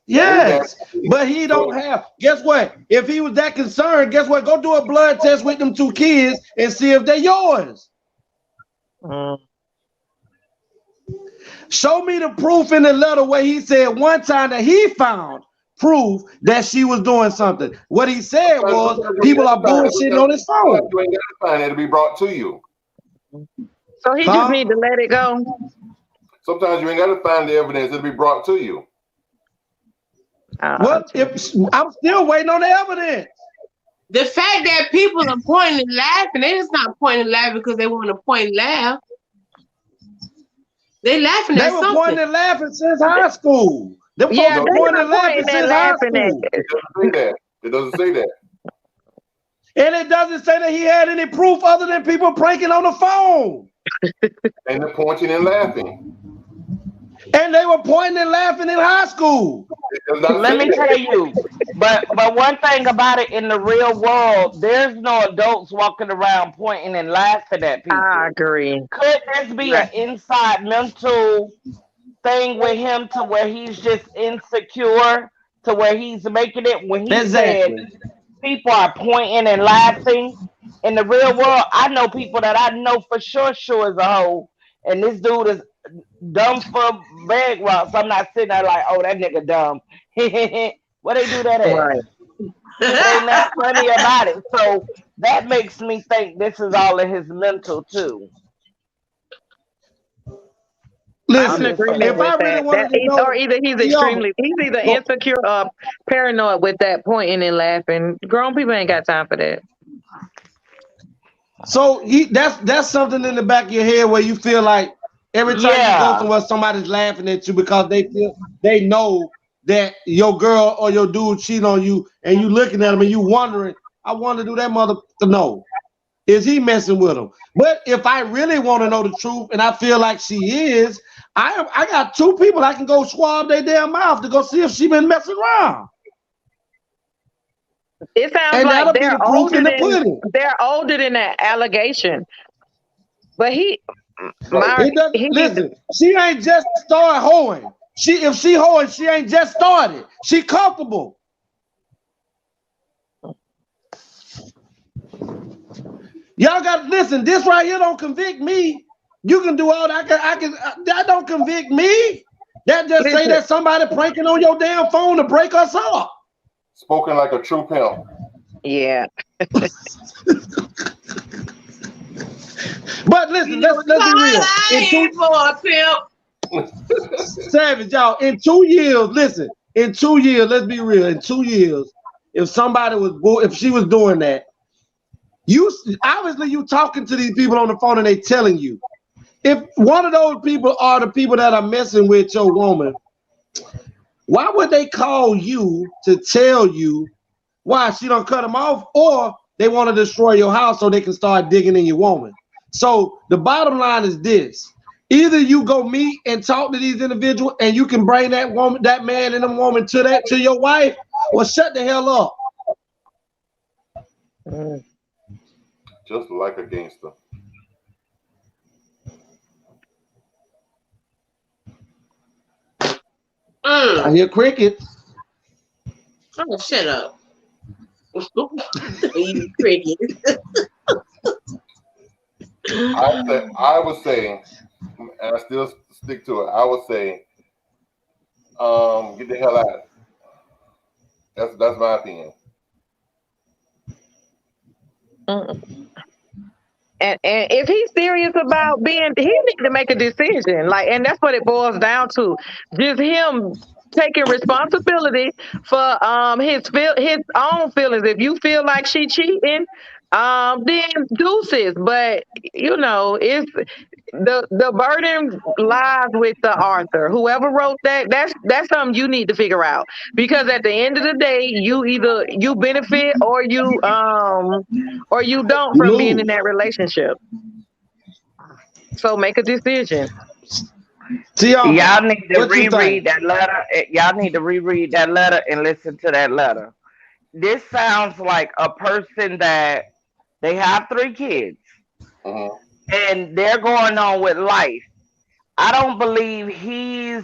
Yes, but he don't have. Guess what? If he was that concerned, guess what? Go do a blood test with them 2 kids and see if they're yours. Show me the proof in the letter where he said one time that he found proof that she was doing something. What he said was people are bullshitting on his phone. You ain't got to find it to be brought to you. So he just need to let it go. Sometimes you ain't got to find the evidence; it'll be brought to you. If I'm still waiting on the evidence. The fact that people are pointing and laughing, they just not pointing and laughing because they want to point and laugh. They laughing at something. They were pointing and laughing since high school. They were pointing and laughing since high school. It doesn't say that. And it doesn't say that he had any proof other than people pranking on the phone. And they're pointing and laughing. And they were pointing and laughing in high school. Let me tell you, but one thing about it, in the real world, there's no adults walking around pointing and laughing at people. I agree. Could this be an inside mental thing with him to where he's just insecure, to where he's making it when he said people are pointing and laughing? In the real world, I know people that I know for sure is a hoe, and this dude is dumb for bag rocks. I'm not sitting there like, oh, that nigga dumb. What they do that at? Right. Ain't not funny about it. So that makes me think this is all in his mental too. Listen, if I really wanted to know, or either he's either insecure or paranoid with that pointing and laughing. Grown people ain't got time for that. So that's something in the back of your head where you feel like every time you go somewhere, somebody's laughing at you because they know that your girl or your dude cheat on you, and you looking at him and you wondering, I wonder, do that mother know? Is he messing with him? But if I really want to know the truth, and I feel like she is, I got 2 people I can go swab their damn mouth to go see if she been messing around. It sounds like they're older than that allegation. But listen, she ain't just started hoeing. If she hoeing, she ain't just started. She comfortable. Y'all got to listen. This right here don't convict me. You can do all that. That don't convict me. That just say that somebody pranking on your damn phone to break us up. Spoken like a true pimp. Yeah. But listen, let's be real. Savage, y'all. In 2 years, listen. In 2 years, let's be real. In 2 years, if she was doing that, you talking to these people on the phone and they telling you. if one of those people are the people that are messing with your woman, why would they call you to tell you why she don't cut them off, or they want to destroy your house so they can start digging in your woman? So the bottom line is this: either you go meet and talk to these individuals, and you can bring that woman, that man, and them woman to your wife, or shut the hell up. Just like a gangster. I hear crickets. Oh, shut up. Eating crickets. I would say, and I still stick to it. I would say, get the hell out. That's my opinion. And if he's serious about being, he needs to make a decision. Like, and that's what it boils down to. Just him taking responsibility for his own feelings. If you feel like she cheating, then deuces. But you know, it's the burden lies with the author. Whoever wrote that, that's something you need to figure out. Because at the end of the day, you either you benefit or you don't from being in that relationship. So make a decision. Y'all need to reread that letter. Y'all need to reread that letter and listen to that letter. This sounds like a person that they have 3 kids and they're going on with life. I don't believe he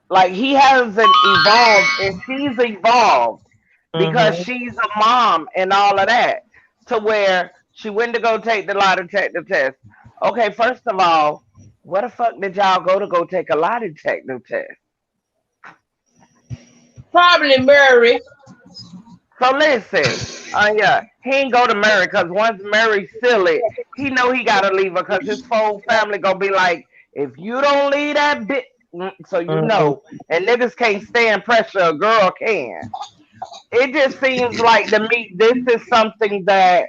hasn't evolved, and she's evolved because she's a mom and all of that, to where she went to go take the lie detector test. Okay, first of all, where the fuck did y'all go take a lie detector test? Probably Murray. So listen, yeah, he ain't go to Mary, because once Mary seal it, he know he gotta leave her, because his whole family gonna be like, if you don't leave that bitch, so you know, and niggas can't stand pressure, a girl can. It just seems like to me this is something that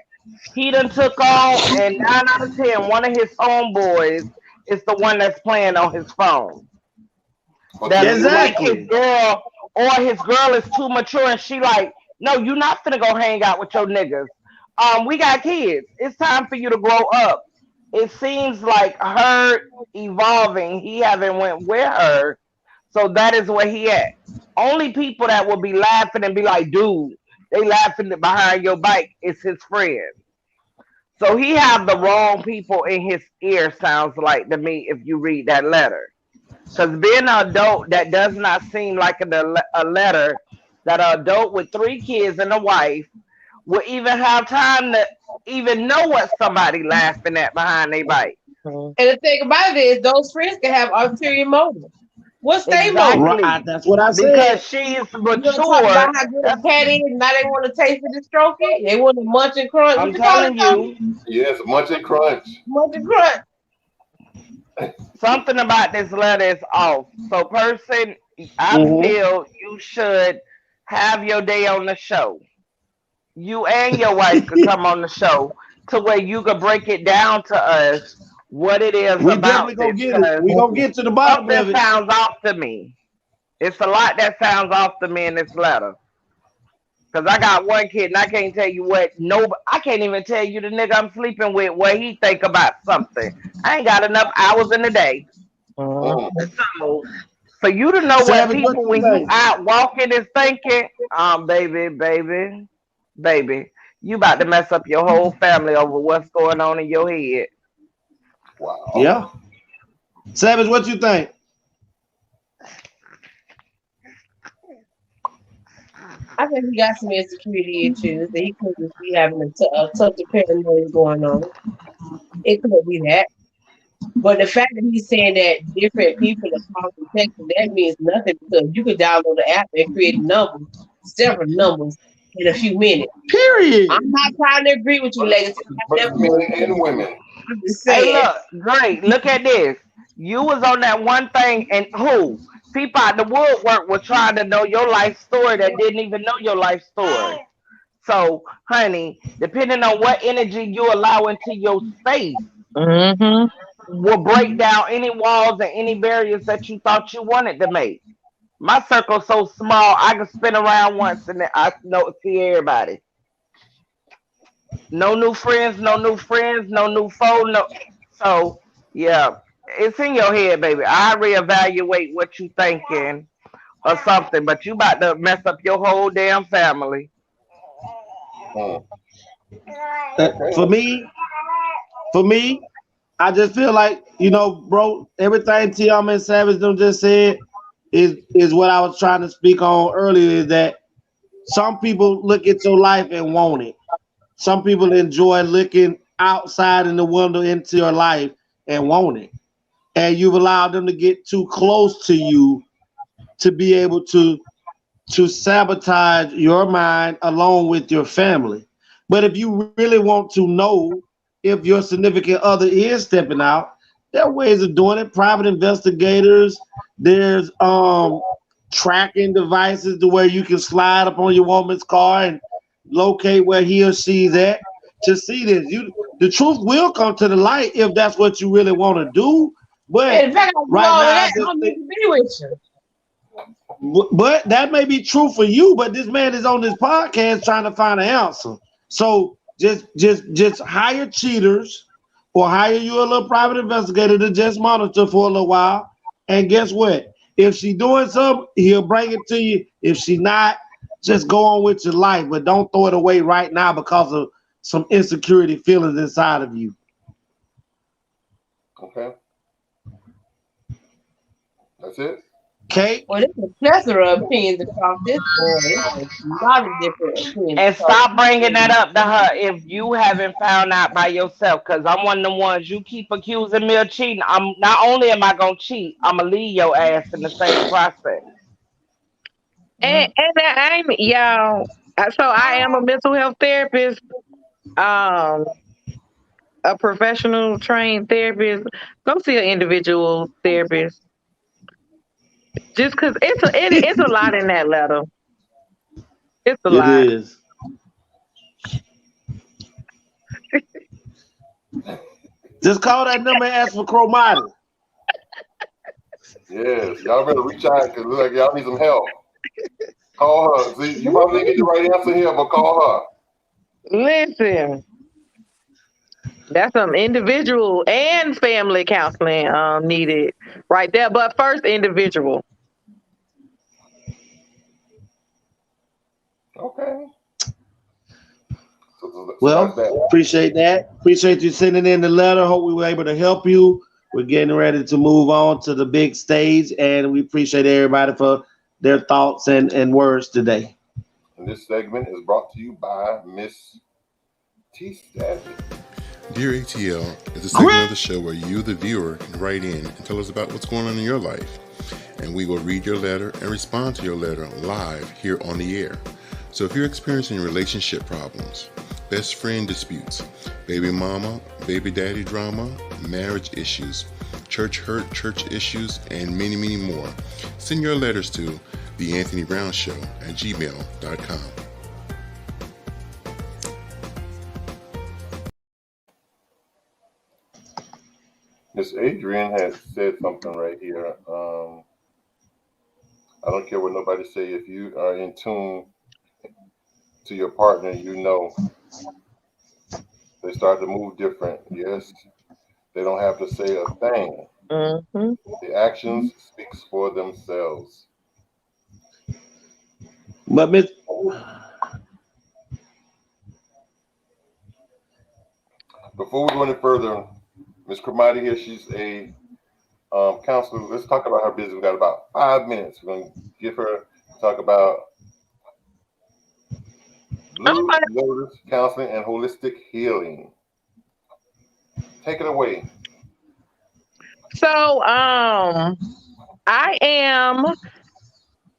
he done took on, and 9 out of 10, one of his homeboys is the one that's playing on his phone. That's like his girl, or his girl is too mature, and she like, no, you're not finna go hang out with your niggas. We got kids. It's time for you to grow up. It seems like her evolving. He haven't went with her, so that is where he at. Only people that will be laughing and be like, dude, they laughing behind your back is his friend. So he have the wrong people in his ear, sounds like to me, if you read that letter. Because being an adult, that does not seem like a letter that an adult with 3 kids and a wife would even have time to even know what somebody laughing at behind their bike. And the thing about it is, those friends can have ulterior motives. What's their motive? Right, that's what I said. Because she's mature. You talk about how good a cat is, now they want to taste it and stroke it. They want to munch and crunch. I'm telling you. Yes, munch and crunch. Munch and crunch. Something about this letter is off. So, person, I feel you should have your day on the show. You and your wife could come on the show to where you could break it down to us what it is we about definitely gonna get it. We gonna get to the bottom of it. Sounds off to me. It's a lot that sounds off to me in this letter. Cause I got one kid and I can't tell you what. I can't even tell you the nigga I'm sleeping with what he think about something. I ain't got enough hours in the day. So for you to know what people when you out walking is thinking, baby, you about to mess up your whole family over what's going on in your head. Wow. Yeah. Savage, what you think? I think he got some insecurity issues that he could just be having a touch of paranoia going on. It could be that. But the fact that he's saying that different people are calling Texas, that means nothing, because you could download the app and create a number, several numbers in a few minutes. Period. I'm not trying to agree with you, Legacy. Men and women. I'm just saying. Hey, look, great. Look at this. You was on that one thing, and who? People out the woodwork were trying to know your life story that didn't even know your life story. So, honey, depending on what energy you allow into your space, will break down any walls and any barriers that you thought you wanted to make. My circle's so small, I can spin around once and then I know see everybody. No new friends, no new friends, no new phone, no. So yeah, it's in your head, baby. I reevaluate what you thinking or something, but you about to mess up your whole damn family. For me, I just feel like, bro, everything TeAma and Savage them just said is what I was trying to speak on earlier, is that some people look at your life and want it. Some people enjoy looking outside in the window into your life and want it. And you've allowed them to get too close to you to be able to sabotage your mind along with your family. But if you really want to know if your significant other is stepping out, there are ways of doing it. Private investigators, there's tracking devices to where you can slide up on your woman's car and locate where he or she's at to see this. The truth will come to the light if that's what you really want to do. But in fact, right now, I don't need to be with you. but that may be true for you, but this man is on this podcast trying to find an answer. So just hire cheaters or hire you a little private investigator to just monitor for a little while. And guess what? If she's doing something, he'll bring it to you. If she's not, just go on with your life, but don't throw it away right now because of some insecurity feelings inside of you. Okay. That's it. Kate? Well, there's a plethora of opinions across this board. There's a lot of different opinions. And stop bringing that up to her if you haven't found out by yourself, because I'm one of the ones you keep accusing me of cheating. I'm not only am I gonna cheat, I'm gonna leave your ass in the same process. And I'm y'all. So I am a mental health therapist, a professional trained therapist. Go see an individual therapist. Just because it's a lot in that letter. It's a lot. It is. Just call that number and ask for Chromati. Yes, y'all better reach out because it looks like y'all need some help. Call her. See, you probably didn't get the right answer here, but call her. Listen, that's some individual and family counseling needed right there. But first, individual. Okay. Well, appreciate that. Appreciate you sending in the letter. Hope we were able to help you. We're getting ready to move on to the big stage, and we appreciate everybody for their thoughts and words today. And this segment is brought to you by Miss T. Savage. Dear A.T.L. is a segment of the show where you, the viewer, can write in and tell us about what's going on in your life. And we will read your letter and respond to your letter live here on the air. So if you're experiencing relationship problems, best friend disputes, baby mama, baby daddy drama, marriage issues, church hurt, church issues, and many, many more, send your letters to TheAnthonyBrownShow at gmail.com. Miss Adrian has said something right here. I don't care what nobody say. If you are in tune to your partner, you know they start to move different. Yes, they don't have to say a thing. Mm-hmm. The actions speaks for themselves. But Miss, before we go any further, Miss Chromati here, she's a counselor. Let's talk about her business. We got about 5 minutes. We're going to give her to talk about Blue Lotus Counseling and Holistic Healing. Take it away. So, I am.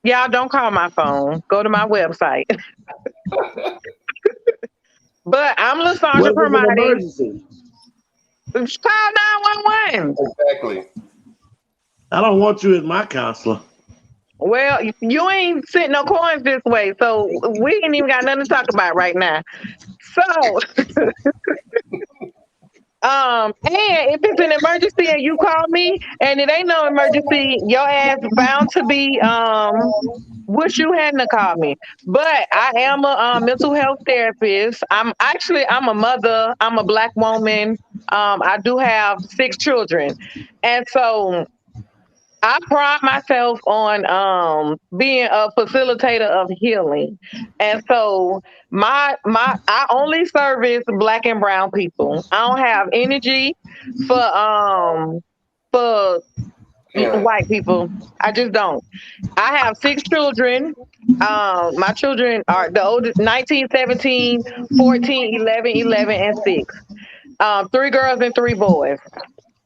Y'all don't call my phone. Go to my website. But I'm LaSandra Permati. Call 911. Exactly. I don't want you as my counselor. Well, you ain't sent no coins this way, so we ain't even got nothing to talk about right now. So, And if it's an emergency and you call me and it ain't no emergency, your ass bound to be wish you hadn't have called me. But I am a mental health therapist. I'm a mother. I'm a Black woman. I do have 6 children, and so I pride myself on being a facilitator of healing. And so my I only service Black and brown people. I don't have energy for white people. I just don't. I have 6 children. My children are the oldest 19, 17, 14, 11, 11, and 6. 3 girls and 3 boys.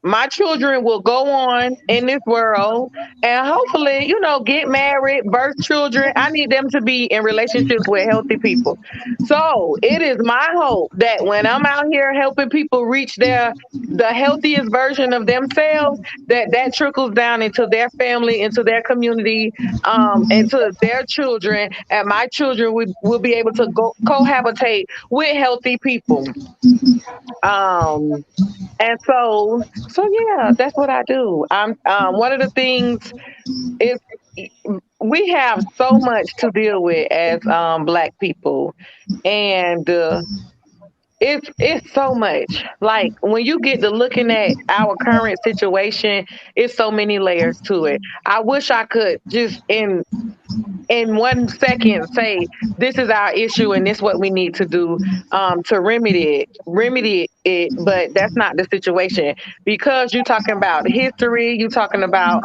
My children will go on in this world and hopefully, get married, birth children. I need them to be in relationships with healthy people. So it is my hope that when I'm out here helping people reach the healthiest version of themselves, that trickles down into their family, into their community, into their children, and my children will be able to go cohabitate with healthy people. Um, and so yeah, that's what I do. I'm one of the things is we have so much to deal with as Black people, and it's so much. Like when you get to looking at our current situation, it's so many layers to it. I wish I could just in 1 second say this is our issue and this what we need to do to remedy it, but that's not the situation because you're talking about history, you're talking about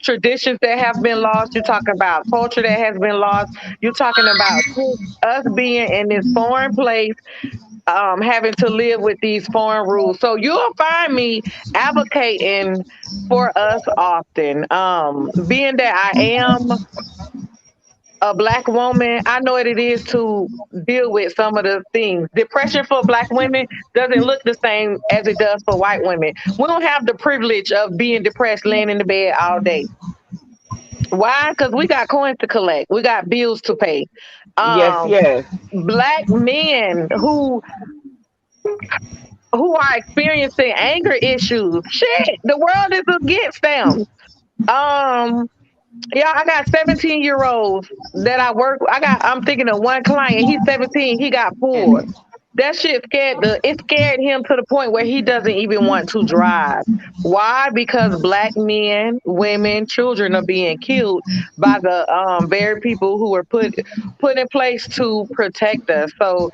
traditions that have been lost, you're talking about culture that has been lost, you're talking about just us being in this foreign place, having to live with these foreign rules. So you'll find me advocating for us often, being that I am a Black woman, I know what it is to deal with some of the things. Depression for Black women doesn't look the same as it does for white women. We don't have the privilege of being depressed, laying in the bed all day. Why? Because we got coins to collect. We got bills to pay. Yes, yes. Black men who are experiencing anger issues. Shit, the world is against them. Um, Yeah, I got 17-year-olds that I work with. I'm thinking of one client. He's 17, he got pulled. That shit it scared him to the point where he doesn't even want to drive. Why? Because Black men, women, children are being killed by the very people who were put in place to protect us. So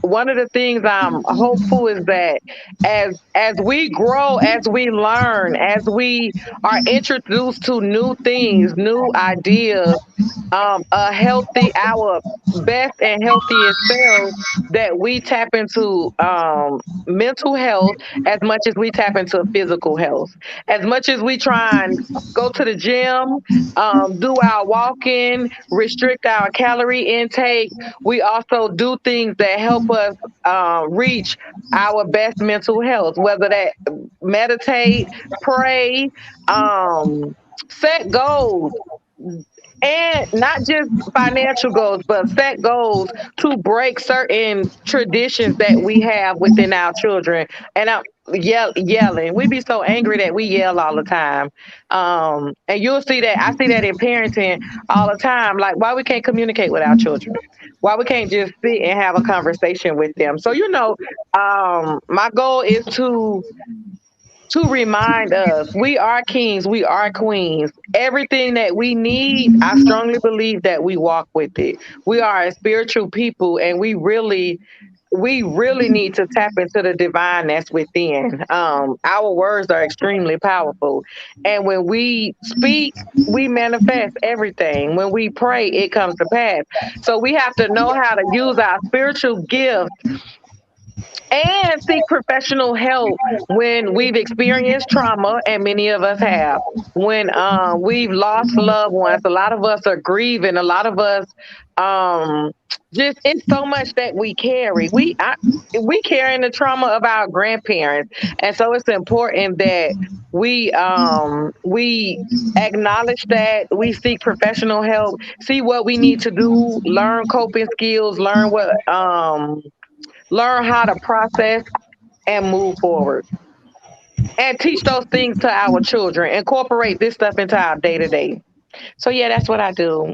one of the things I'm hopeful is that as we grow, as we learn, as we are introduced to new things, new ideas, our best and healthiest selves, that we tap into mental health as much as we tap into physical health. As much as we try and go to the gym, do our walking, restrict our calorie intake, we also do things that help us reach our best mental health, whether that meditate, pray, set goals, and not just financial goals, but set goals to break certain traditions that we have within our children. And I'm yelling. We be so angry that we yell all the time. And you'll see that I see that in parenting all the time. Like why we can't communicate with our children. Why we can't just sit and have a conversation with them. So my goal is to remind us we are kings, we are queens. Everything that we need, I strongly believe that we walk with it. We are a spiritual people and we really need to tap into the divine that's within. Our words are extremely powerful. And when we speak, we manifest everything. When we pray, it comes to pass. So we have to know how to use our spiritual gift and seek professional help when we've experienced trauma, and many of us have. When we've lost loved ones, a lot of us are grieving. A lot of us, um, just it's so much that we carry. We carrying the trauma of our grandparents, and so it's important that we acknowledge that, we seek professional help, see what we need to do, learn coping skills, learn what learn how to process and move forward. And teach those things to our children. Incorporate this stuff into our day-to-day. So yeah, that's what I do.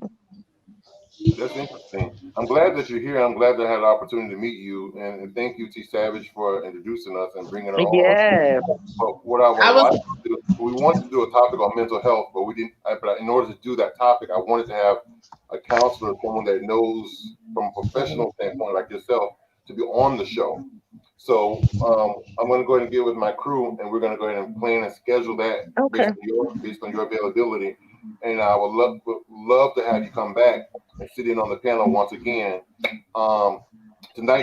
That's interesting. I'm glad that you're here. I'm glad that I had the opportunity to meet you, and thank you, T. Savage, for introducing us and bringing it on. Yeah. But what I would like to do, we wanted to do a topic on mental health, but we didn't. But in order to do that topic, I wanted to have a counselor, someone that knows from a professional standpoint, like yourself, to be on the show. So I'm going to go ahead and get with my crew, and we're going to go ahead and plan and schedule that based on your availability. And I would love to have you come back and sit in on the panel once again. Tonight,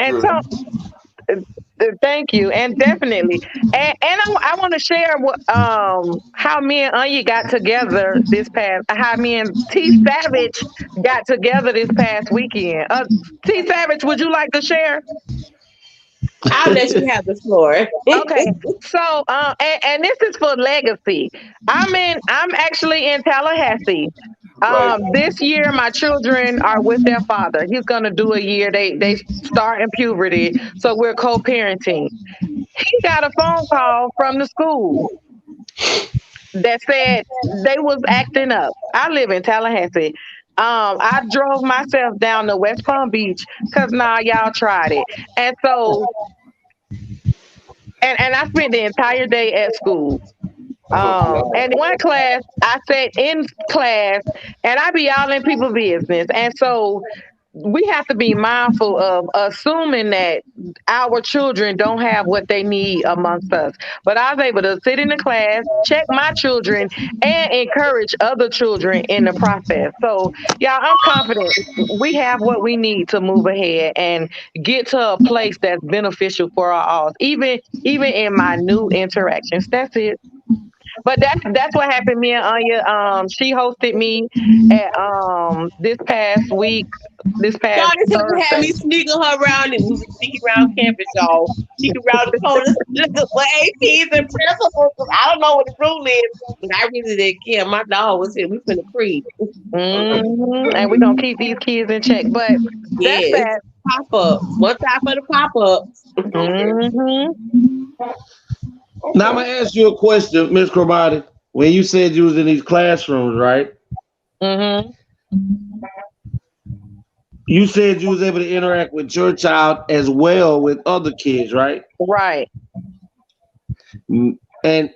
thank you, and definitely, and I want to share what how me and Anya got together this past, how me and T Savage got together this past weekend. T Savage, would you like to share? I'll let you have the floor. Okay, so and this is for legacy. I'm actually in Tallahassee. This year my children are with their father. He's gonna do a year. They start in puberty, so we're co-parenting. He got a phone call from the school that said they was acting up. I live in Tallahassee. I drove myself down to West Palm Beach because y'all tried it. And so and I spent the entire day at school. And one class, I sat in class and I be all in people's business. And so we have to be mindful of assuming that our children don't have what they need amongst us. But I was able to sit in the class, check my children, and encourage other children in the process. So, y'all, I'm confident we have what we need to move ahead and get to a place that's beneficial for our all, even in my new interactions. That's it. But that's what happened. Me and Anya, she hosted me at this past week. This past Thursday. Had me sneaking her around, and we were sneaking around campus, y'all. Sneaking around the corners, looking for APs and principals. I don't know what the rule is, but I really didn't care. My dog was here. We finna creep. And we're gonna keep these kids in check. But that's that. Pop up. One time for the pop ups. Now I'm gonna ask you a question, Miss Cromati. When you said you was in these classrooms, right? You said you was able to interact with your child as well with other kids, right? Right. And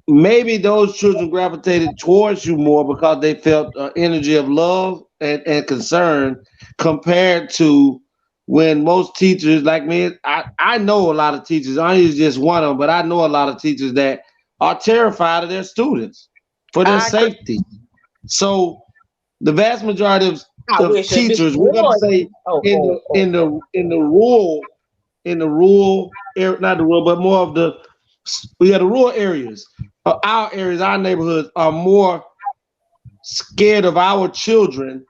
maybe those children gravitated towards you more because they felt energy of love and concern compared to when most teachers like me, I know a lot of teachers, I is just one of them, but I know a lot of teachers that are terrified of their students for their safety. So the vast majority of teachers, we're gonna say in the rural area, not the rural, but more of the rural areas. Our areas, our neighborhoods are more scared of our children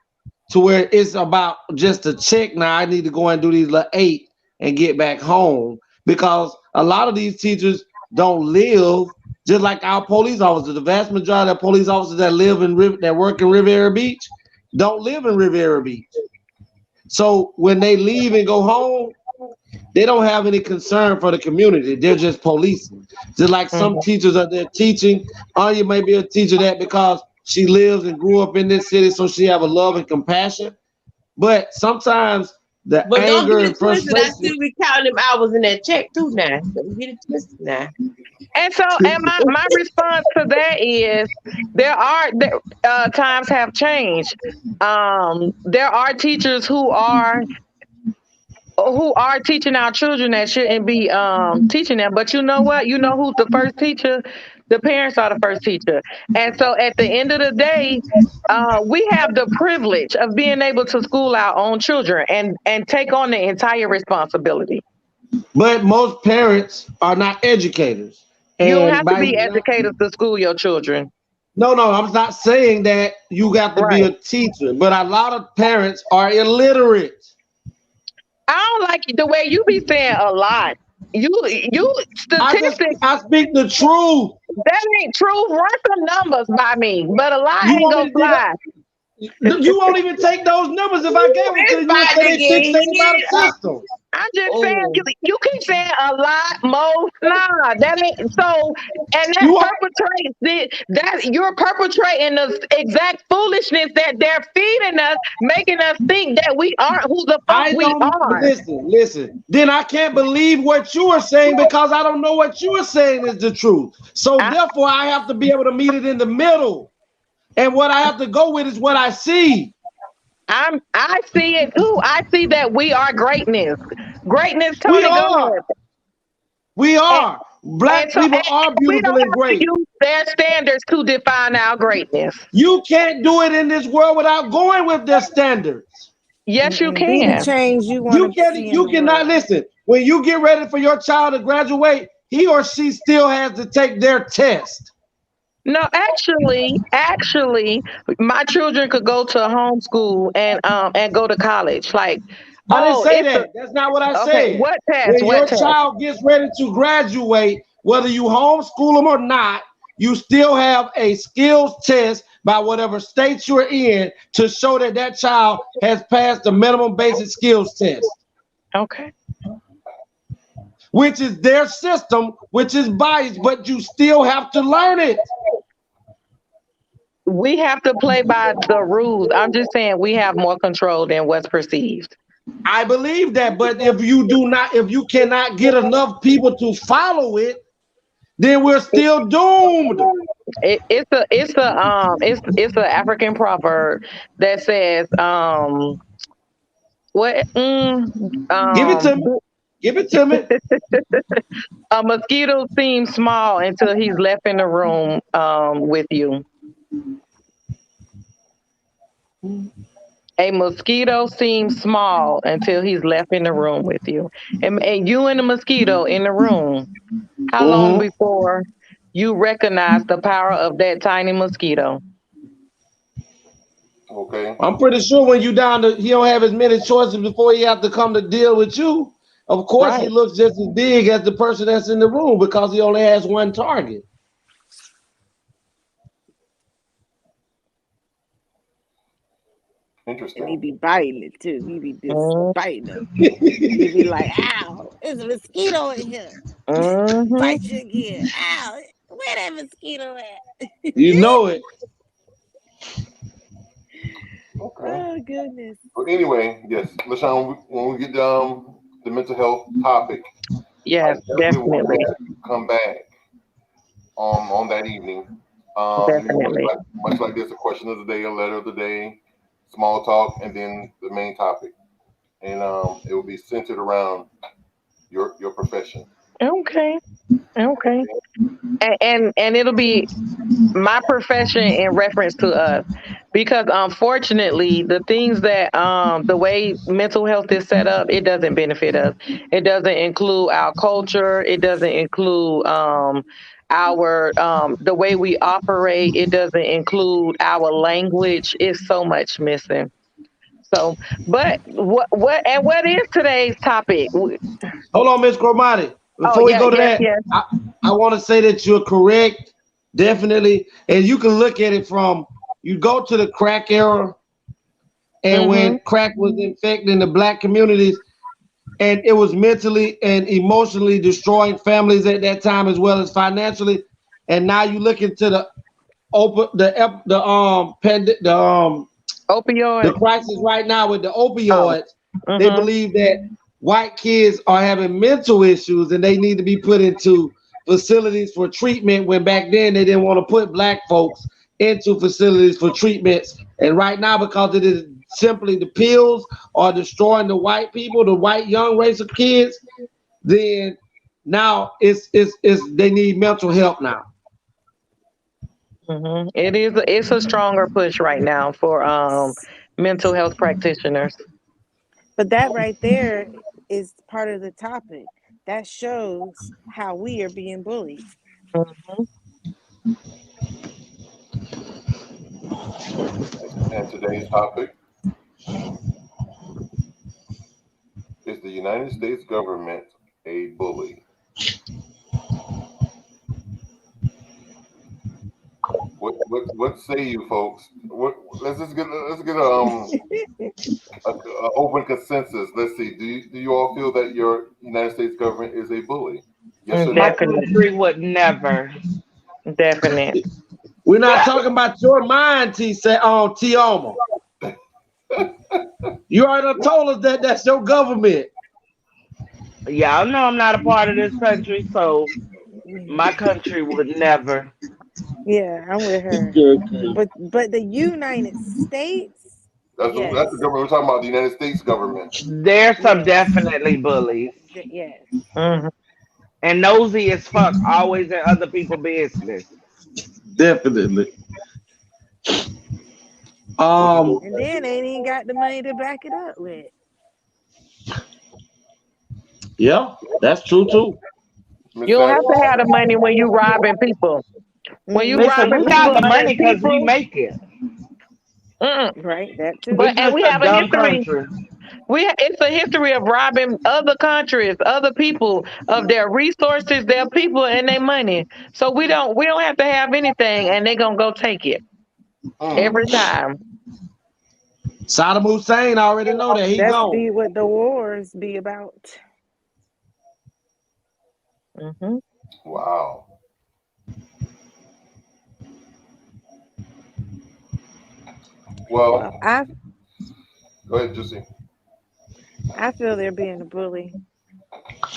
to where it's about just a check. Now I need to go and do these 8 and get back home, because a lot of these teachers don't live just like our police officers. The vast majority of police officers that work in Riviera Beach don't live in Riviera Beach. So when they leave and go home, they don't have any concern for the community. They're just policing. Just like some teachers are there teaching. Anya may be a teacher that because she lives and grew up in this city, so she have a love and compassion. But sometimes the anger and frustration. I still be counting them hours in that check too now. So get it twisted now. And so, and my response to that is there are times have changed. There are teachers who are teaching our children that shouldn't be teaching them. But you know what? You know who's the first teacher? The parents are the first teacher. And so at the end of the day, we have the privilege of being able to school our own children and take on the entire responsibility. But most parents are not educators. You don't have to be educators to school your children. No, I'm not saying that you got to be a teacher, but a lot of parents are illiterate. I don't like the way you be saying a lot. You statistics. I speak the truth. That ain't true. Run some numbers by me, but a lot ain't gonna fly. You won't even take those numbers if I gave them to you. You say they fixated by the system. I'm just saying, you keep saying a lot, most. Nah, that ain't so. And you're perpetrating the exact foolishness that they're feeding us, making us think that we aren't who the fuck we are. Listen. Then I can't believe what you are saying because I don't know what you are saying is the truth. So therefore, I have to be able to meet it in the middle. And what I have to go with is what I see. I see it too. I see that we are greatness. Greatness, We Tony. Go ahead. We are. Black people are beautiful and great. We don't have to use their standards to define our greatness. You can't do it in this world without going with their standards. Yes, you can. Be the change you want to see. You cannot listen. When you get ready for your child to graduate, he or she still has to take their test. No, actually, my children could go to homeschool and go to college. Like, I didn't say that. That's not what I said. What test? When your child gets ready to graduate, whether you homeschool them or not, you still have a skills test by whatever state you're in to show that that child has passed the minimum basic skills test. Okay. Which is their system, which is biased, but you still have to learn it. We have to play by the rules. I'm just saying we have more control than what's perceived. I believe that, but if you cannot get enough people to follow it, then we're still doomed. It's an African proverb that says Give it to me. A mosquito seems small until he's left in the room with you. A mosquito seems small until he's left in the room with you. And you and the mosquito in the room, how long before you recognize the power of that tiny mosquito? Okay. I'm pretty sure when you he don't have as many choices before he have to come to deal with you. Of course, he looks just as big as the person that's in the room because he only has one target. Interesting. And he be biting it too. He be just biting them. He be like, "Ow, there's a mosquito in here." Bite you again. Ow, where that mosquito at? You know it. Okay. Oh goodness. But anyway, yes, LaShawn, when we get down the mental health topic, yes, definitely want to come back on that evening. Definitely. Much like this, a question of the day, a letter of the day, small talk, and then the main topic, and it will be centered around your profession. Okay. And it'll be my profession in reference to us, because unfortunately the things that the way mental health is set up, it doesn't benefit us. It doesn't include our culture. It doesn't include our the way we operate. It doesn't include our language. It's so much missing. So, but what is today's topic? Hold on, Miss Cromati. Before we go to that, I want to say that you're correct, definitely. And you can look at it from, you go to the crack era, and when crack was infecting the black communities, and it was mentally and emotionally destroying families at that time as well as financially. And now you look into the opioid, the crisis right now with the opioids. They believe that white kids are having mental issues and they need to be put into facilities for treatment, when back then they didn't want to put black folks into facilities for treatments. And right now, because it is simply the pills are destroying the white people, the white young race of kids, then now it's they need mental help now. It's a stronger push right now for mental health practitioners. But that right there is part of the topic. That shows how we are being bullied. And today's topic is the United States government a bully? What say you folks? let's get a open consensus. Let's see. Do you all feel that your United States government is a bully? Yes or no? My country would never. Definitely. We're not talking about your mind, TeAma. You already told us that that's your government. Y'all know I'm not a part of this country, so my country would never. Yeah, I'm with her. But the United States. That's the government we're talking about. The United States government. There's some definitely bullies. Yes. Mm-hmm. And nosy as fuck, always in other people's business. Definitely. And then they ain't even got the money to back it up with. Yeah, that's true too. You don't have to have the money when you robbing people. When you robbing we people, got the money because we make it. Right, that too. But and we have a history. Country. It's a history of robbing other countries, other people of their resources, their people, and their money. So we don't have to have anything, and they're gonna go take it every time. Saddam Hussein already know that he That's gone. be what the wars be about. Mm-hmm. Wow. Well, go ahead, Juicy. I feel they're being a bully.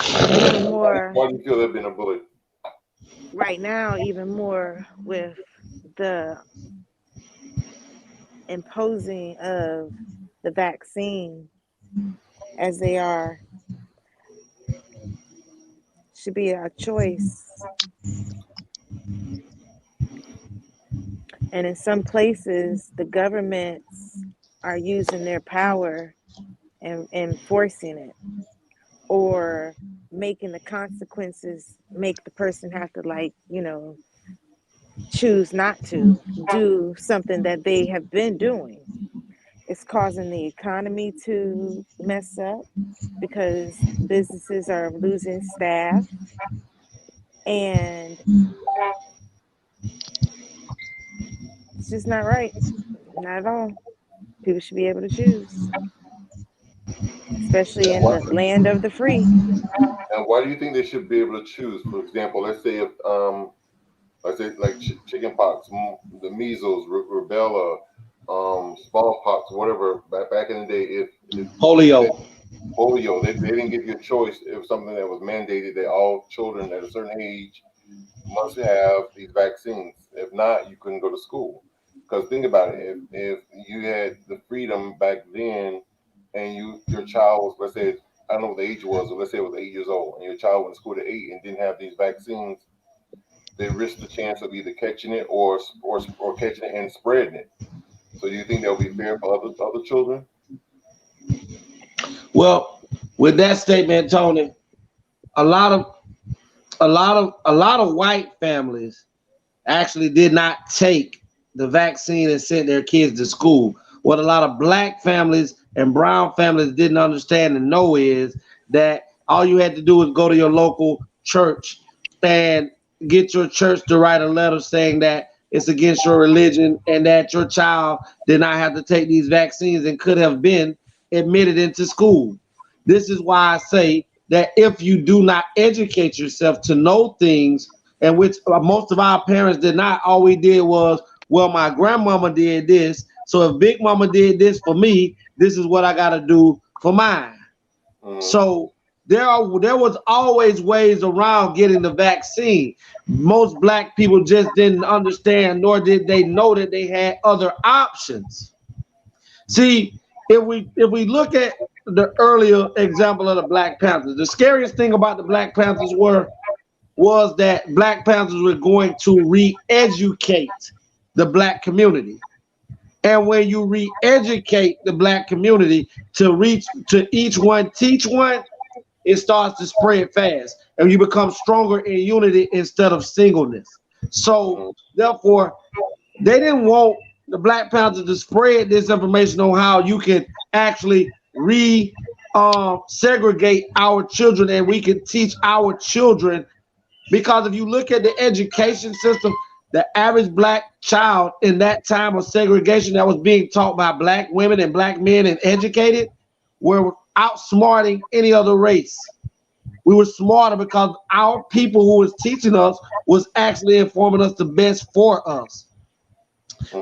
Even more. Why do you feel they're being a bully? Right now, even more with the imposing of the vaccine as they are. Should be a choice. And in some places, the governments are using their power and enforcing it, or making the consequences make the person have to choose not to do something that they have been doing. It's causing the economy to mess up because businesses are losing staff, and it's just not right. Not at all. People should be able to choose, especially in the land of the free. And why do you think they should be able to choose? For example, let's say like chickenpox, the measles, rubella, smallpox, whatever. Back in the day, if polio, they didn't give you a choice. It was something that was mandated that all children at a certain age must have these vaccines. If not, you couldn't go to school. Because think about it, if you had the freedom back then, and your child was, let's say, I don't know what the age was, but let's say it was 8 years old, and your child went to school at 8 and didn't have these vaccines, they risk the chance of either catching it or catching it and spreading it. So do you think that would be fair for other children? Well, with that statement, Tony, a lot of white families actually did not take the vaccine and sent their kids to school. What a lot of black families and brown families didn't understand and know is that all you had to do was go to your local church and get your church to write a letter saying that it's against your religion and that your child did not have to take these vaccines and could have been admitted into school. This is why I say that if you do not educate yourself to know things, and which most of our parents did not, all we did was, well, my grandmama did this, so if Big Mama did this for me, this is what I got to do for mine. So there was always ways around getting the vaccine. Most black people just didn't understand, nor did they know that they had other options. See, if we look at the earlier example of the Black Panthers, the scariest thing about the Black Panthers was that Black Panthers were going to re-educate the black community. And when you re-educate the black community to reach to each one, teach one, it starts to spread fast. And you become stronger in unity instead of singleness. So therefore, they didn't want the Black Panthers to spread this information on how you can actually segregate our children and we can teach our children. Because if you look at the education system, the average black child in that time of segregation that was being taught by black women and black men and educated were outsmarting any other race. We were smarter because our people who was teaching us was actually informing us the best for us.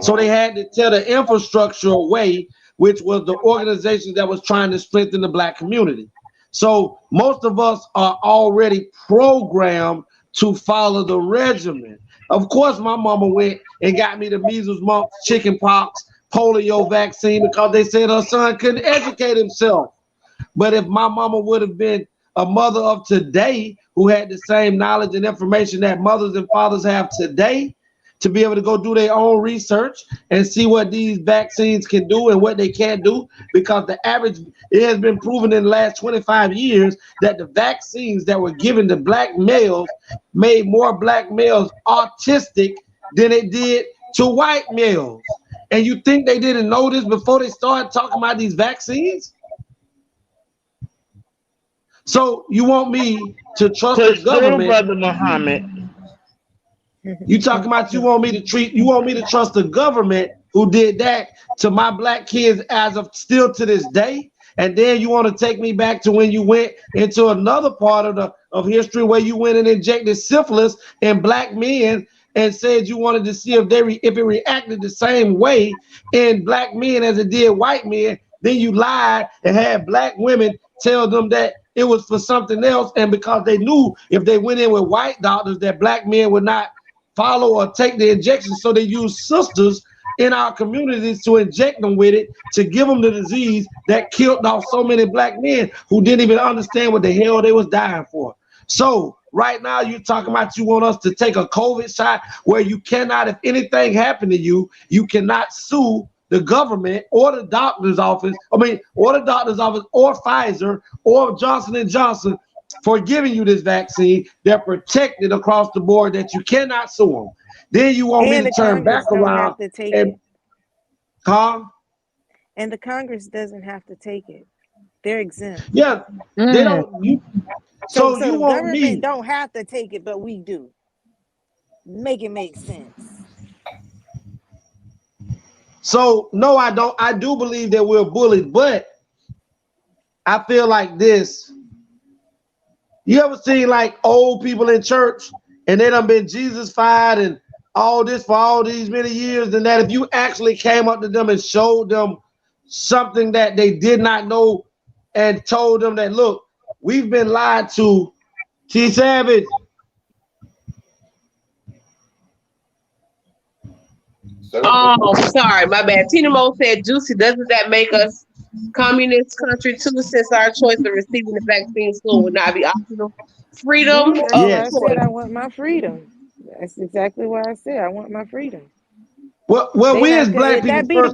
So they had to tear the infrastructure away, which was the organization that was trying to strengthen the black community. So most of us are already programmed to follow the regimen. Of course, my mama went and got me the measles, mumps, chicken pox, polio vaccine because they said her son couldn't educate himself. But if my mama would have been a mother of today who had the same knowledge and information that mothers and fathers have today, to be able to go do their own research and see what these vaccines can do and what they can't do, because it has been proven in the last 25 years that the vaccines that were given to black males made more black males autistic than it did to white males. And you think they didn't know this before they started talking about these vaccines? So you want me to trust the government? Brother Muhammad. You talking about you want me to trust the government who did that to my black kids as of still to this day? And then you want to take me back to when you went into another part of history where you went and injected syphilis in black men and said you wanted to see if it reacted the same way in black men as it did white men. Then you lied and had black women tell them that it was for something else, and because they knew if they went in with white doctors that black men would not follow or take the injection, so they used sisters in our communities to inject them with it to give them the disease that killed off so many black men who didn't even understand what the hell they was dying for. So right now you're talking about you want us to take a COVID shot where you cannot, if anything happened to you, you cannot sue the government or the doctor's office, or Pfizer or Johnson & Johnson for giving you this vaccine. They're protected across the board that you cannot sue them. Then you want me to turn back around and the Congress doesn't have to take it. They're exempt. Yeah, they don't. So you the want government me? Don't have to take it, but we do. Make it make sense. So no, I don't. I do believe that we're bullied, but I feel like this. You ever seen like old people in church and they done been Jesus-fied and all this for all these many years, and that if you actually came up to them and showed them something that they did not know and told them that, look, we've been lied to. T. Savage. Oh, sorry, my bad. Tina Mo said, Juicy, doesn't that make us communist country too, since our choice of receiving the vaccine soon would not be optional? Freedom That's of why I choice. said I want my freedom. That's exactly why I said I want my freedom. Well, we as black people,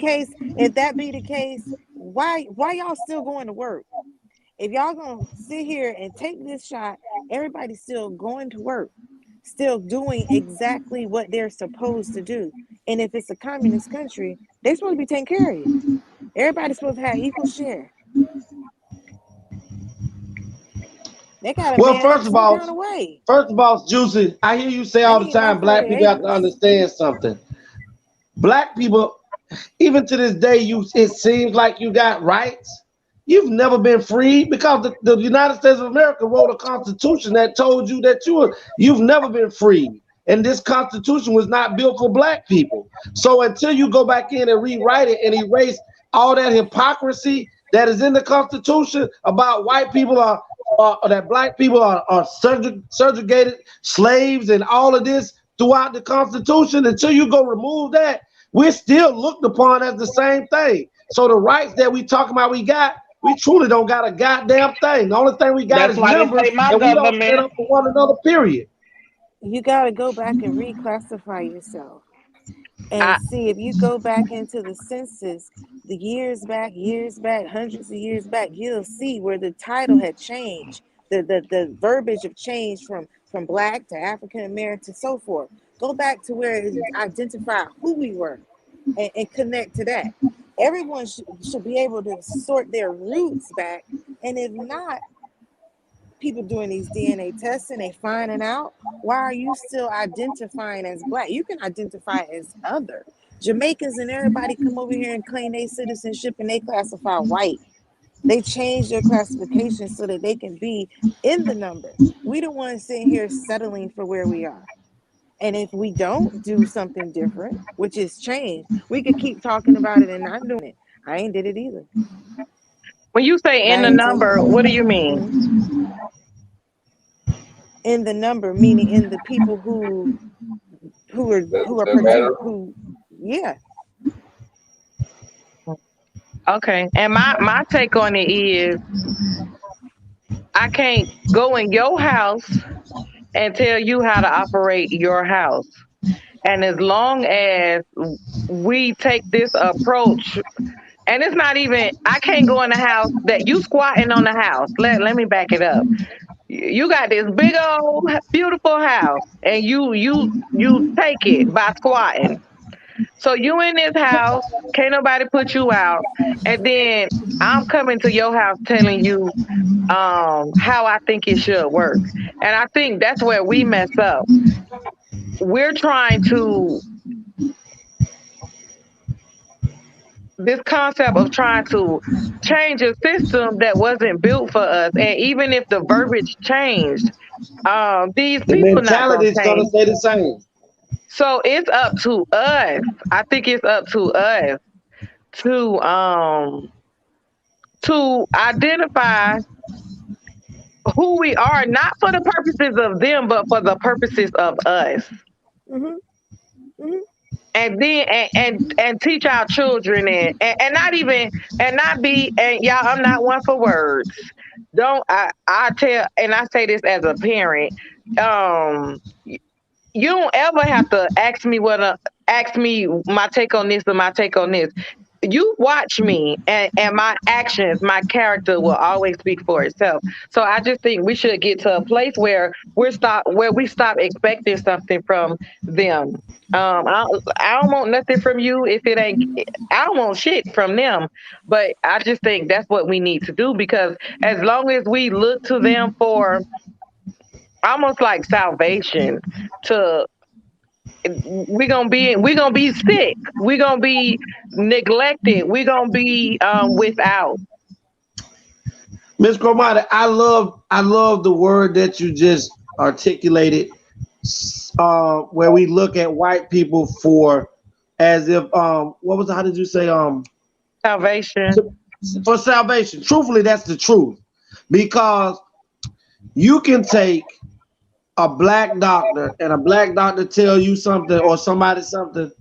if that be the case, why y'all still going to work? If y'all gonna sit here and take this shot, everybody's still going to work, still doing exactly what they're supposed to do. And if it's a communist country, they're supposed to be taking care of you. Everybody's supposed to have equal share. They gotta man up some kind of way. First of all, Juicy, I hear you say all the time, black people have to understand something. Black people, even to this day, it seems like you got rights. You've never been free because the United States of America wrote a constitution that told you that you've never been free. And this constitution was not built for black people. So until you go back in and rewrite it and erase all that hypocrisy that is in the constitution about white people that black people are subjugated slaves and all of this throughout the constitution, until you go remove that, we're still looked upon as the same thing. So the rights that we talking about we truly don't got a goddamn thing. The only thing we got is members, and we don't stand up for one another, period. You got to go back and reclassify yourself and see if you go back into the census, the years back, hundreds of years back, you'll see where the title had changed. The verbiage have changed from black to African American to so forth. Go back to where it identified who we were and connect to that. Everyone should be able to sort their roots back, and if not, people doing these DNA tests and they finding out, why are you still identifying as black? You can identify as other. Jamaicans and everybody come over here and claim their citizenship and they classify white. They change their classification so that they can be in the number. We the ones sitting here settling for where we are. And if we don't do something different, which is change, we could keep talking about it and not doing it. I ain't did it either. When you say in the number, what do you mean? In the number, meaning in the people who are producing, yeah. Okay. And my take on it is, I can't go in your house and tell you how to operate your house. And as long as we take this approach, and it's not even, I can't go in the house that you squatting on the house. Let me back it up. You got this big old beautiful house and you take it by squatting. So you in this house, can't nobody put you out. And then I'm coming to your house telling you how I think it should work. And I think that's where we mess up. We're trying to, this concept of trying to change a system that wasn't built for us. And even if the verbiage changed, these people mentality is going to stay the same. So it's up to us. I think it's up to us to identify who we are, not for the purposes of them, but for the purposes of us. Mm-hmm. Mm-hmm. And then and teach our children and not even and not be and y'all, I'm not one for words. I tell, and I say this as a parent, you don't ever have to ask me my take on this or my take on this. You watch me and my actions, my character will always speak for itself. So I just think we should get to a place where we stop expecting something from them. I don't want nothing from you if it ain't. I don't want shit from them. But I just think that's what we need to do, because as long as we look to them for almost like salvation, we're gonna be sick, we're gonna be neglected, we're gonna be without. Ms. Cromata, I love the word that you just articulated, where we look at white people for as if how did you say salvation? For salvation. Truthfully, that's the truth, because you can take a black doctor and a black doctor tell you something or somebody something,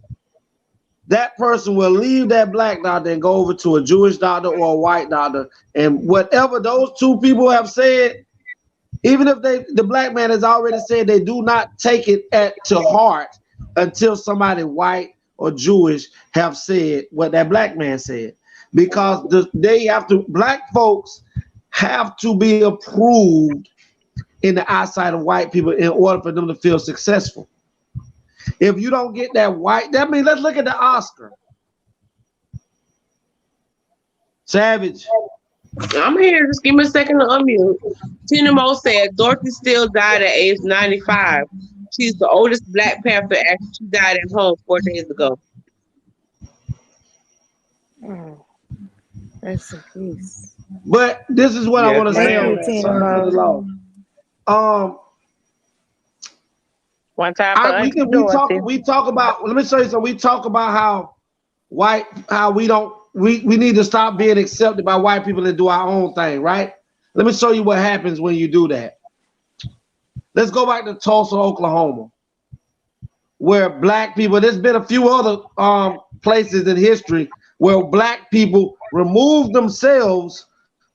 that person will leave that black doctor and go over to a Jewish doctor or a white doctor, and whatever those two people have said, even if the black man has already said, they do not take it to heart until somebody white or Jewish have said what that black man said, because black folks have to be approved in the eyesight of white people in order for them to feel successful. If you don't get that white, that means, let's look at the Oscar. Savage. I'm here. Just give me a second to unmute. Tina Mo said Dorothy Steele died at age 95. She's the oldest Black Panther actor. She died at home 4 days ago. Oh, that's a piece. But this is what I want to say on that. One time we talk about, let me show you something. We talk about how we need to stop being accepted by white people and do our own thing, right? Let me show you what happens when you do that. Let's go back to Tulsa, Oklahoma, where black people, there's been a few other places in history where black people removed themselves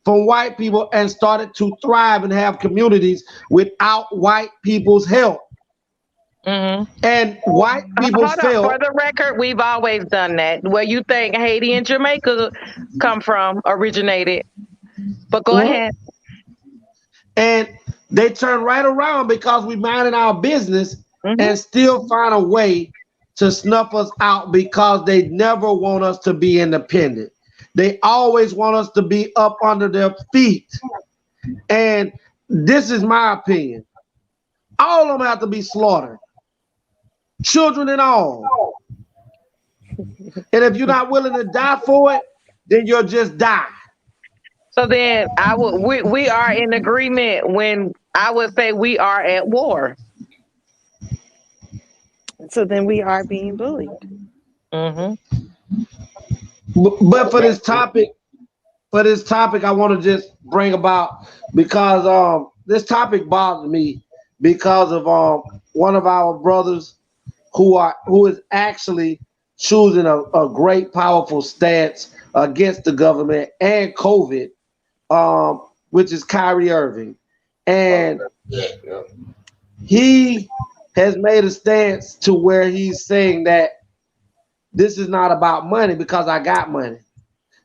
from white people and started to thrive and have communities without white people's help. Mm-hmm. And white people felt, for the record, we've always done that. Where you think Haiti and Jamaica originated. But go ahead. And they turn right around because we minding our business and still find a way to snuff us out, because they never want us to be independent. They always want us to be up under their feet. And this is my opinion. All of them have to be slaughtered, children and all. And if you're not willing to die for it, then you'll just die. So then we are in agreement when I would say we are at war. So then we are being bullied. Mm-hmm. But for this topic, I want to just bring about, because this topic bothers me because of one of our brothers who is actually choosing a great powerful stance against the government and COVID, which is Kyrie Irving. And he has made a stance to where he's saying that this is not about money because I got money.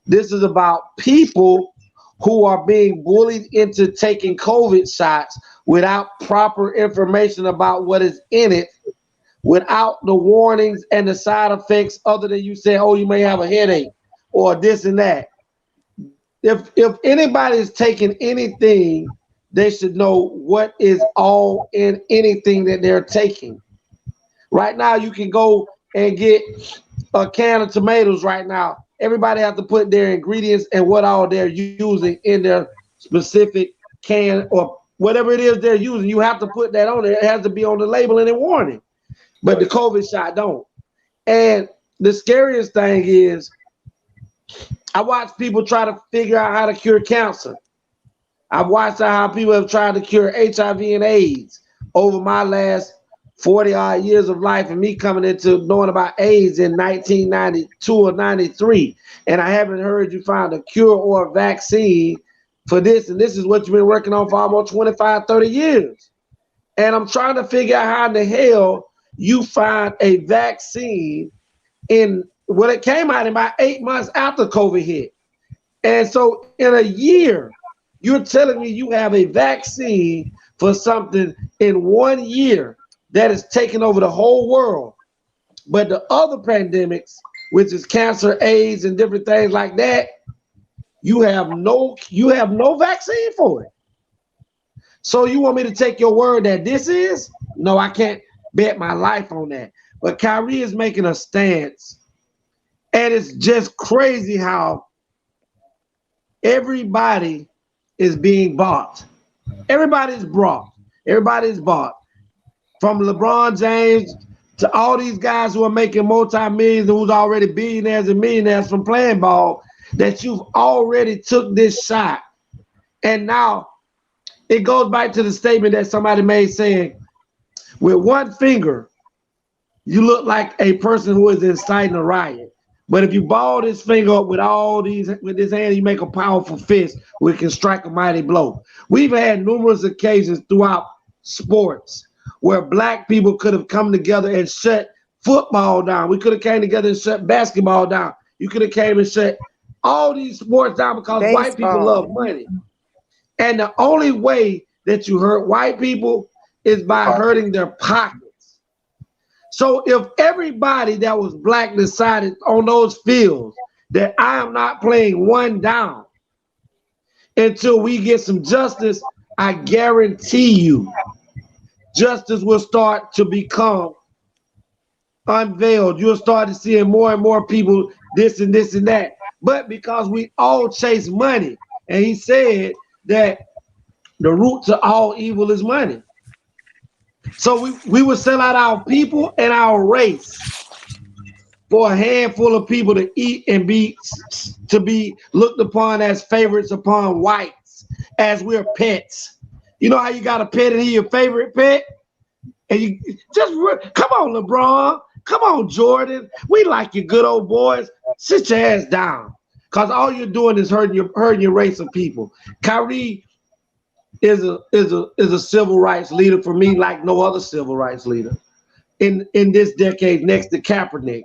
This is about people who are being bullied into taking COVID shots without proper information about what is in it, without the warnings and the side effects, other than you say, oh, you may have a headache or this and that. If anybody is taking anything, they should know what is all in anything that they're taking. Right now, you can go and get a can of tomatoes right now. Everybody has to put their ingredients and what all they're using in their specific can or whatever it is they're using. You have to put that on there. It has to be on the label and the warning. But the COVID shot don't. And the scariest thing is, I watch people try to figure out how to cure cancer. I've watched how people have tried to cure HIV and AIDS over my last 40-odd years of life, and me coming into knowing about AIDS in 1992 or 93. And I haven't heard you find a cure or a vaccine for this. And this is what you've been working on for almost 25, 30 years. And I'm trying to figure out how in the hell you find a vaccine well, it came out in about 8 months after COVID hit. And so in a year, you're telling me you have a vaccine for something in 1 year that is taking over the whole world. But the other pandemics, which is cancer, AIDS, and different things like that, you have no vaccine for it. So you want me to take your word that this is? No, I can't bet my life on that. But Kyrie is making a stance. And it's just crazy how everybody is being bought. Everybody's bought. Everybody's bought. From LeBron James to all these guys who are making multi-millions, who's already billionaires and millionaires from playing ball, that you've already took this shot. And now it goes back to the statement that somebody made saying, with one finger, you look like a person who is inciting a riot. But if you ball this finger up with this hand, you make a powerful fist which can strike a mighty blow. We've had numerous occasions throughout sports where black people could have come together and shut football down. We could have came together and shut basketball down. You could have came and shut all these sports down because white people love money. And the only way that you hurt white people is by hurting their pockets. So if everybody that was black decided on those fields that I am not playing one down until we get some justice, I guarantee you justice will start to become unveiled. You'll start to see more and more people this and this and that. But because we all chase money, and he said that the root to all evil is money. So we would sell out our people and our race for a handful of people to eat and be looked upon as favorites upon whites, as we're pets. You know how you got a pet and he's your favorite pet? And you just come on, LeBron, come on, Jordan. We like you good old boys. Sit your ass down. Because all you're doing is hurting your race of people. Kyrie is a civil rights leader for me like no other civil rights leader in this decade next to Kaepernick,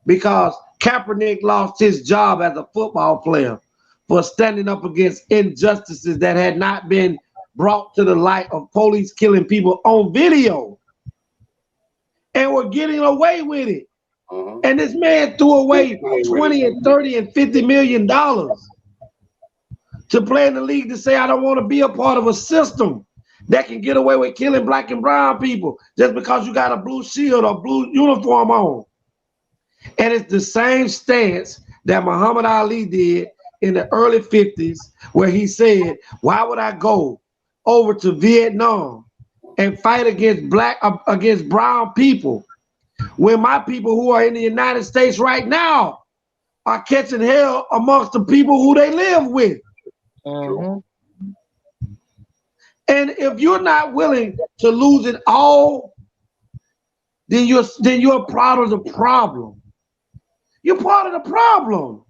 because Kaepernick lost his job as a football player for standing up against injustices that had not been brought to the light of police killing people on video, and we're getting away with it. And this man threw away 20 and 30 and $50 million to play in the league to say I don't want to be a part of a system that can get away with killing black and brown people just because you got a blue shield or blue uniform on. And it's the same stance that Muhammad Ali did in the early 50s, where he said, why would I go over to Vietnam and fight against brown people when my people who are in the United States right now are catching hell amongst the people who they live with? Mm-hmm. And if you're not willing to lose it all, then you're part of the problem. You're part of the problem.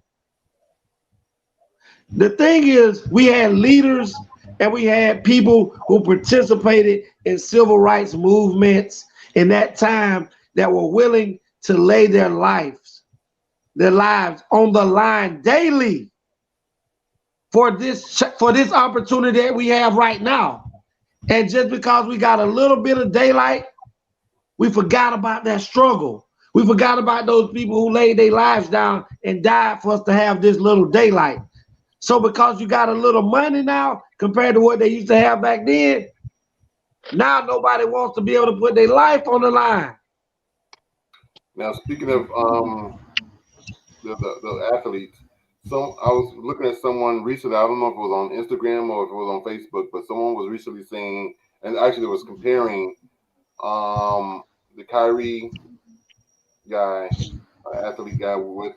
The thing is, we had leaders and we had people who participated in civil rights movements in that time that were willing to lay their lives on the line daily for this opportunity that we have right now. And just because we got a little bit of daylight, we forgot about that struggle. We forgot about those people who laid their lives down and died for us to have this little daylight. So because you got a little money now compared to what they used to have back then, now nobody wants to be able to put their life on the line. Now, speaking of the athletes, I was looking at someone recently, I don't know if it was on Instagram or if it was on Facebook, but someone was recently saying, and actually was comparing the Kyrie guy, athlete guy with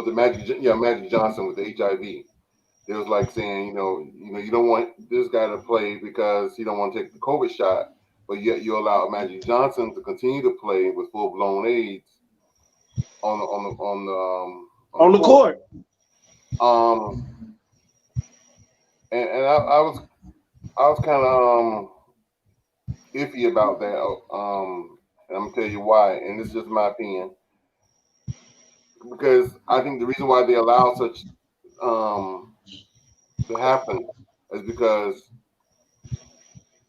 the Magic Johnson with the HIV. It was like saying, you know, you don't want this guy to play because he don't want to take the COVID shot, but yet you allow Magic Johnson to continue to play with full-blown AIDS on the court. And I was kind of iffy about that. And I'm gonna tell you why. And this is just my opinion, because I think the reason why they allow such to happen is because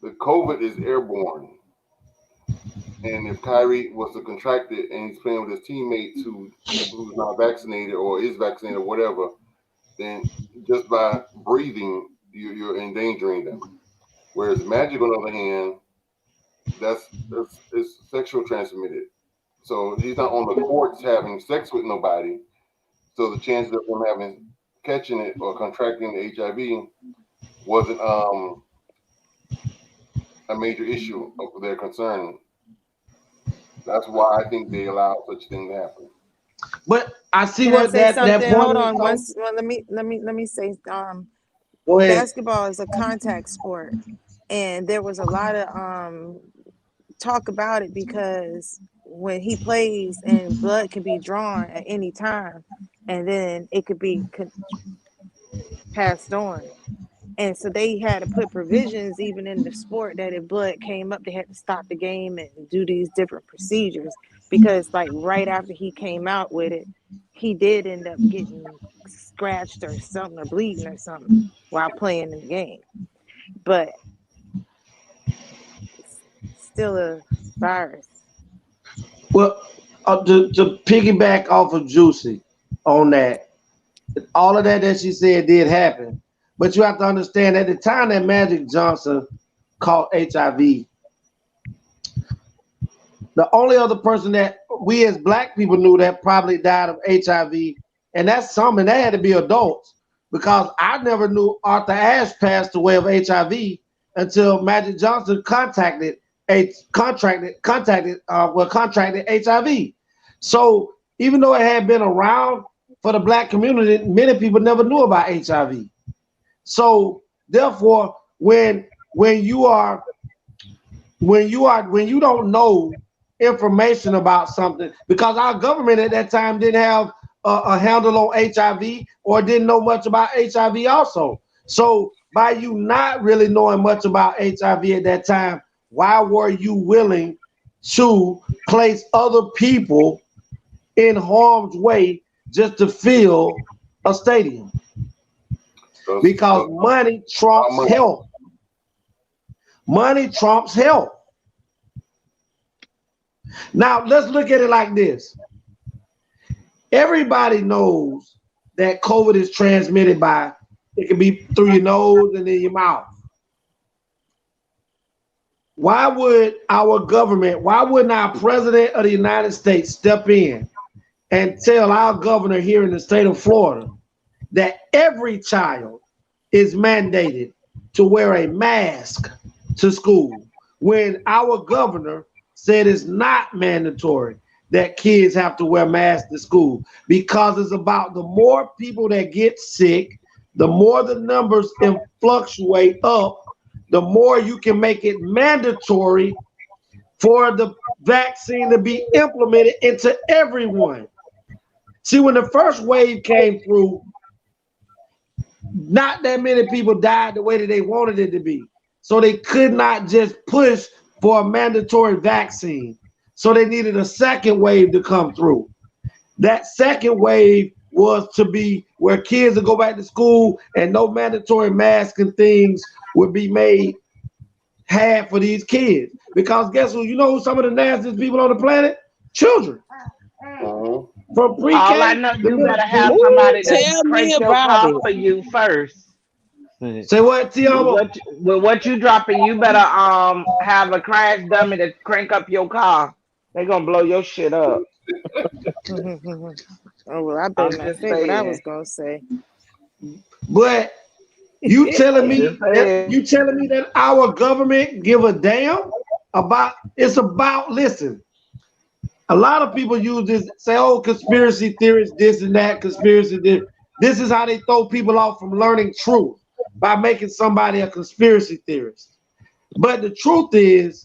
the COVID is airborne. And if Kyrie was to contract it and he's playing with his teammates who's not vaccinated or is vaccinated or whatever, then just by breathing, you're endangering them. Whereas Magic, on the other hand, it's sexual transmitted. So he's not on the courts having sex with nobody. So the chances of him catching it or contracting the HIV wasn't a major issue of their concern. That's why I think they allow such thing to happen. But I see Can what I say that point. Hold on. Well, let me say. Go ahead. Basketball is a contact sport, and there was a lot of talk about it because when he plays and blood can be drawn at any time, and then it could be passed on. And so they had to put provisions even in the sport that if blood came up, they had to stop the game and do these different procedures, because like right after he came out with it, he did end up getting scratched or something or bleeding or something while playing in the game. But it's still a virus. Well, to piggyback off of Juicy on that, all of that she said did happen. But you have to understand, at the time that Magic Johnson caught HIV, the only other person that we as black people knew that probably died of HIV, and that's something that had to be adults, because I never knew Arthur Ashe passed away of HIV until Magic Johnson contracted HIV. So even though it had been around for the black community, many people never knew about HIV. So therefore, when you don't know information about something, because our government at that time didn't have a handle on HIV or didn't know much about HIV also. So by you not really knowing much about HIV at that time, why were you willing to place other people in harm's way just to fill a stadium? Because money trumps health. Money trumps health. Now, let's look at it like this. Everybody knows that COVID is transmitted by. It can be through your nose and in your mouth. Why would our government, why wouldn't our president of the United States step in and tell our governor here in the state of Florida that every child is mandated to wear a mask to school when our governor said it's not mandatory that kids have to wear masks to school? Because it's about the more people that get sick, the more the numbers fluctuate up, the more you can make it mandatory for the vaccine to be implemented into everyone. See, when the first wave came through, not that many people died the way that they wanted it to be. So they could not just push for a mandatory vaccine. So they needed a second wave to come through. That second wave was to be where kids would go back to school and no mandatory masks and things would be made had for these kids. Because guess who? You know who some of the nastiest people on the planet? Children. From pre-K. All I know, you better have somebody to crank your car for you first. Say what, TeAma? With what you dropping, you better have a crash dummy to crank up your car. They're gonna blow your shit up. Oh well, I better not say what I was gonna say. But you telling me that our government give a damn about? It's about, listen. A lot of people use this, say, oh, conspiracy theorists, this and that, conspiracy theory. This is how they throw people off from learning truth, by making somebody a conspiracy theorist. But the truth is,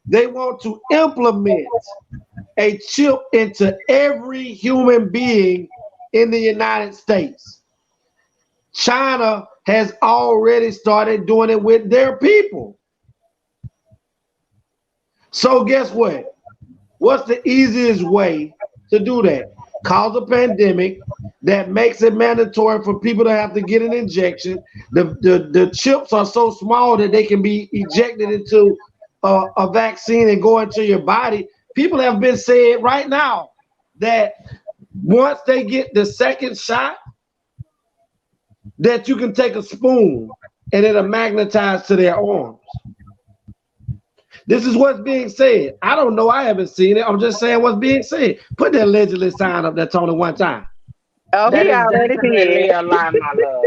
they want to implement a chip into every human being in the United States. China has already started doing it with their people. So guess what? What's the easiest way to do that? Cause a pandemic that makes it mandatory for people to have to get an injection. The chips are so small that they can be ejected into a vaccine and go into your body. People have been saying right now that once they get the second shot, that you can take a spoon and it'll magnetize to their arms. This is what's being said. I don't know. I haven't seen it. I'm just saying what's being said. Put that allegedly sign up there, Tony, one time. Oh, That he is already definitely did. a lie, my love.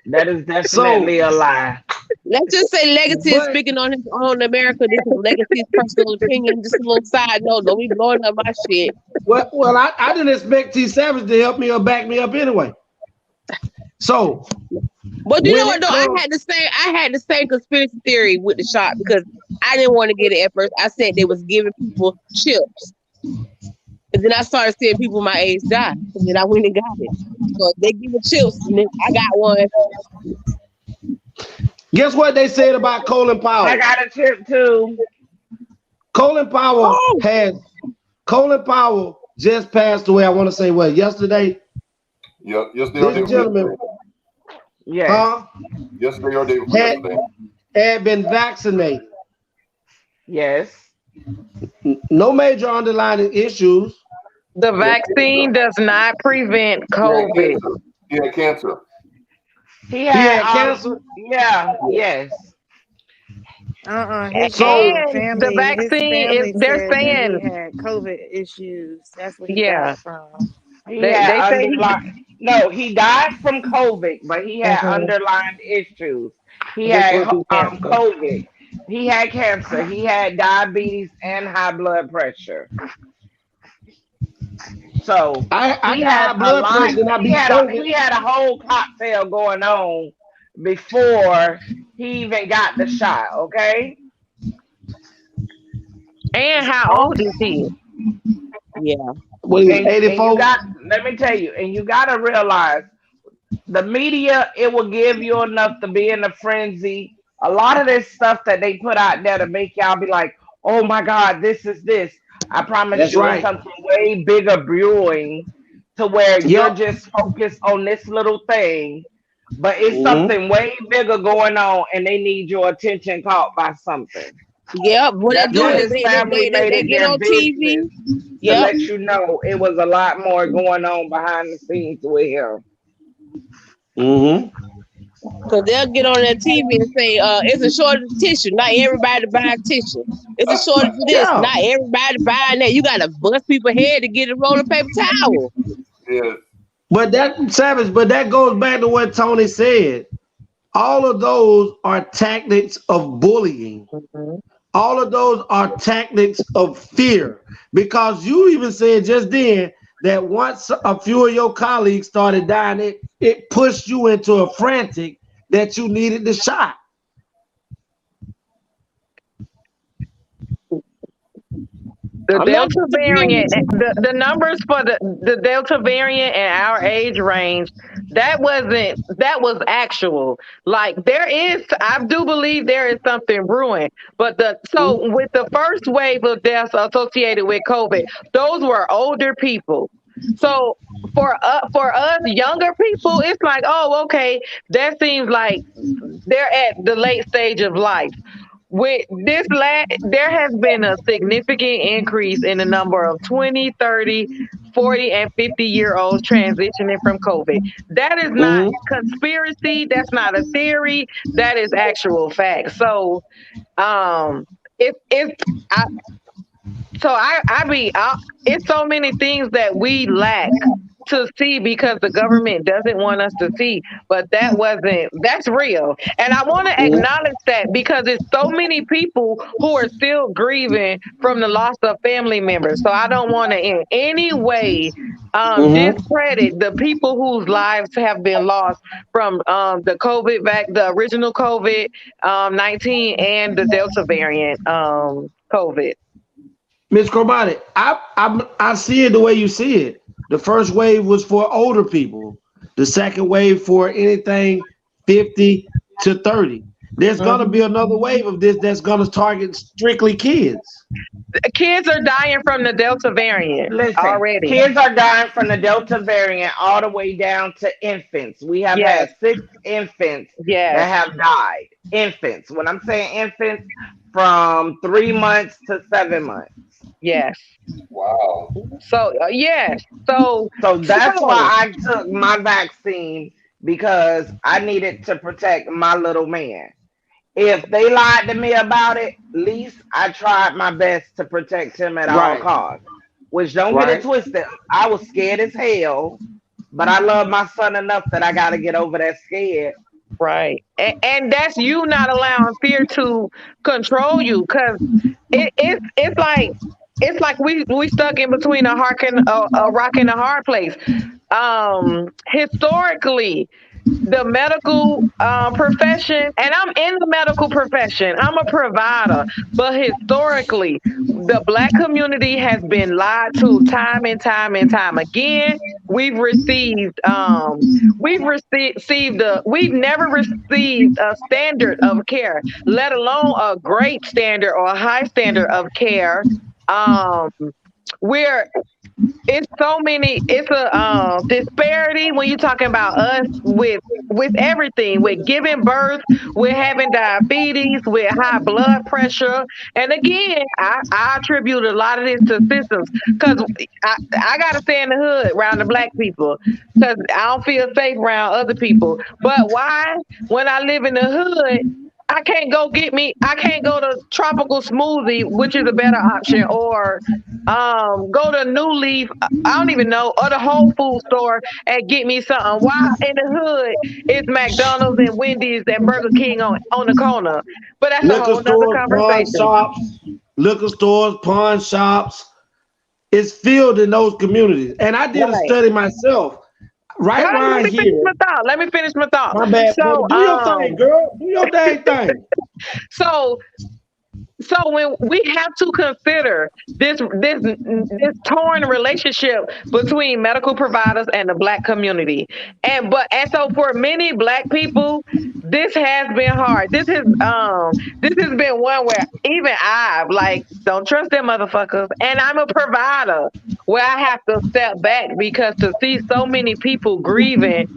That is definitely a lie. Let's just say Legacy is speaking on his own America. This is Legacy's personal opinion. Just a little side note. Don't be blowing up my shit. Well, I didn't expect T Savage to help me or back me up anyway. So, but you know what though? I had the same conspiracy theory with the shot because I didn't want to get it at first. I said they was giving people chips. And then I started seeing people my age die. And then I went and got it. So they give me chips and then I got one. Guess what they said about Colin Powell? I got a chip too. Colin Powell just passed away. I want to say what, yesterday? Yeah, yesterday. This gentleman, yesterday or day before yesterday. Had been vaccinated. Yes. No major underlying issues. The vaccine does not prevent COVID. He had cancer. He had cancer? Yeah, yes. His and the vaccine is, they're saying he had COVID issues. That's what he died from. He died from COVID, but he had underlying issues. He had COVID. He had cancer. He had diabetes and high blood pressure. So he had a whole cocktail going on before he even got the shot. Okay. And how old is he? Yeah. Well, 84. Let me tell you, and you got to realize the media, it will give you enough to be in a frenzy. A lot of this stuff that they put out there to make y'all be like, oh my God, this is this. I promise it's something way bigger brewing to where you're just focused on this little thing, but it's something way bigger going on and they need your attention caught by something. Yep, what they That's do why is his family made they it get their on TV. business to Yep. let you know it was a lot more going on behind the scenes with him. Mm-hmm. Because they'll get on that TV and say, it's a shortage of tissue. Not everybody buys tissue. It's a shortage of this. Yeah. Not everybody buying that. You got to bust people's head to get a roll of paper towel. Yeah. But that goes back to what Tony said. All of those are tactics of bullying. Mm-hmm. All of those are tactics of fear. Because you even said just then that once a few of your colleagues started dying, it pushed you into a frantic that you needed the shot. The Delta variant, the numbers for the Delta variant and our age range, that was actual. Like I do believe there is something brewing. But with the first wave of deaths associated with COVID, those were older people. So for us younger people, it's like, oh, okay, that seems like they're at the late stage of life. With this there has been a significant increase in the number of 20, 30, 40, and 50-year-olds transitioning from COVID. That is not conspiracy. That's not a theory. That is actual fact. So, it's so many things that we lack to see because the government doesn't want us to see, but that's real. And I want to acknowledge that because it's so many people who are still grieving from the loss of family members. So I don't want to in any way discredit the people whose lives have been lost from the original COVID-19 and the Delta variant COVID. Ms. Corbani, I see it the way you see it. The first wave was for older people. The second wave for anything 50 to 30. There's going to be another wave of this that's going to target strictly kids. Kids are dying from the Delta variant already. Kids are dying from the Delta variant all the way down to infants. We have had 6 infants that have died. Infants. When I'm saying infants, from 3 months to 7 months. Yes. Wow. So So that's why I took my vaccine, because I needed to protect my little man. If they lied to me about it, at least I tried my best to protect him at all costs. Which don't get it twisted. I was scared as hell, but I love my son enough that I got to get over that scared. Right. And that's you not allowing fear to control you, because it's like we stuck in between a rock and a hard place. Historically, the medical profession, and I'm in the medical profession, I'm a provider, but historically, the Black community has been lied to time and time and time again. We've never received a standard of care, let alone a great standard or a high standard of care. It's a disparity when you're talking about us with everything, with giving birth, with having diabetes, with high blood pressure. And again, I attribute a lot of this to systems, because I got to stay in the hood around the Black people because I don't feel safe around other people. But why? When I live in the hood, I can't go to Tropical Smoothie, which is a better option, or go to New Leaf, I don't even know, or the Whole Food store and get me something. Why in the hood it's McDonald's and Wendy's and Burger King on the corner? But that's a whole nother conversation. Liquor stores, pawn shops, it's filled in those communities. And I did a study myself. Let me finish my thought. My bad. So, do your thing, girl. Do your dang thing. So when we have to consider this torn relationship between medical providers and the Black community, and so for many Black people, this has been hard. This has been one where even don't trust them motherfuckers, and I'm a provider where I have to step back because to see so many people grieving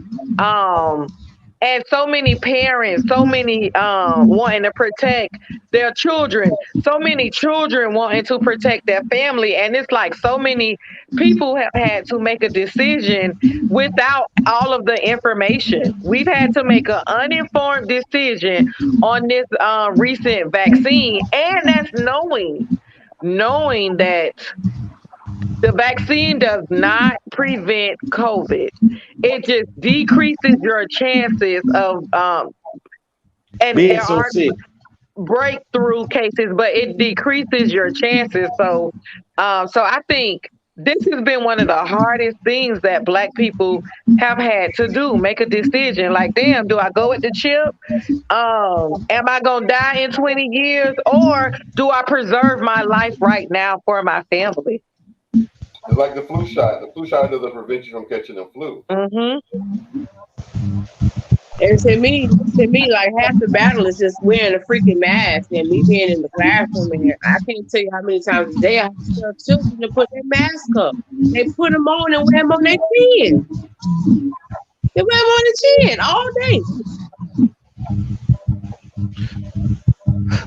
And so many parents, so many wanting to protect their children, so many children wanting to protect their family. And it's like so many people have had to make a decision without all of the information. We've had to make an uninformed decision on this recent vaccine. And that's knowing that the vaccine does not prevent COVID. It just decreases your chances of and being there so are sick. breakthrough cases, but it decreases your chances. So I think this has been one of the hardest things that Black people have had to do, make a decision. Like, damn, do I go with the chip? Am I gonna die in 20 years, or do I preserve my life right now for my family? It's like the flu shot. The flu shot doesn't prevent you from catching the flu. Mm-hmm. And to me, like half the battle is just wearing a freaking mask and me being in the classroom in here. I can't tell you how many times a day I have to tell children to put their mask up. They put them on and wear them on their chin. They wear them on the chin all day.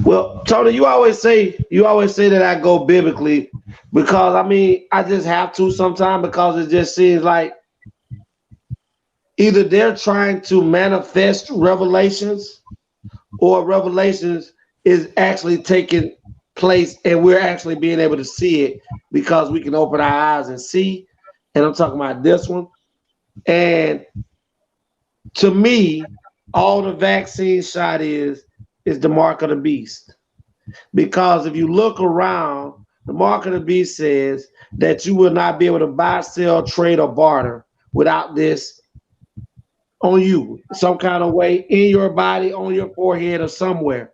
Well, Tony, you always say that I go biblically because I mean I just have to sometimes because it just seems like either they're trying to manifest revelations or revelations is actually taking place and we're actually being able to see it because we can open our eyes and see. And I'm talking about this one. And to me, all the vaccine shot is the mark of the beast. Because if you look around, the mark of the beast says that you will not be able to buy, sell, trade, or barter without this on you, some kind of way, in your body, on your forehead, or somewhere.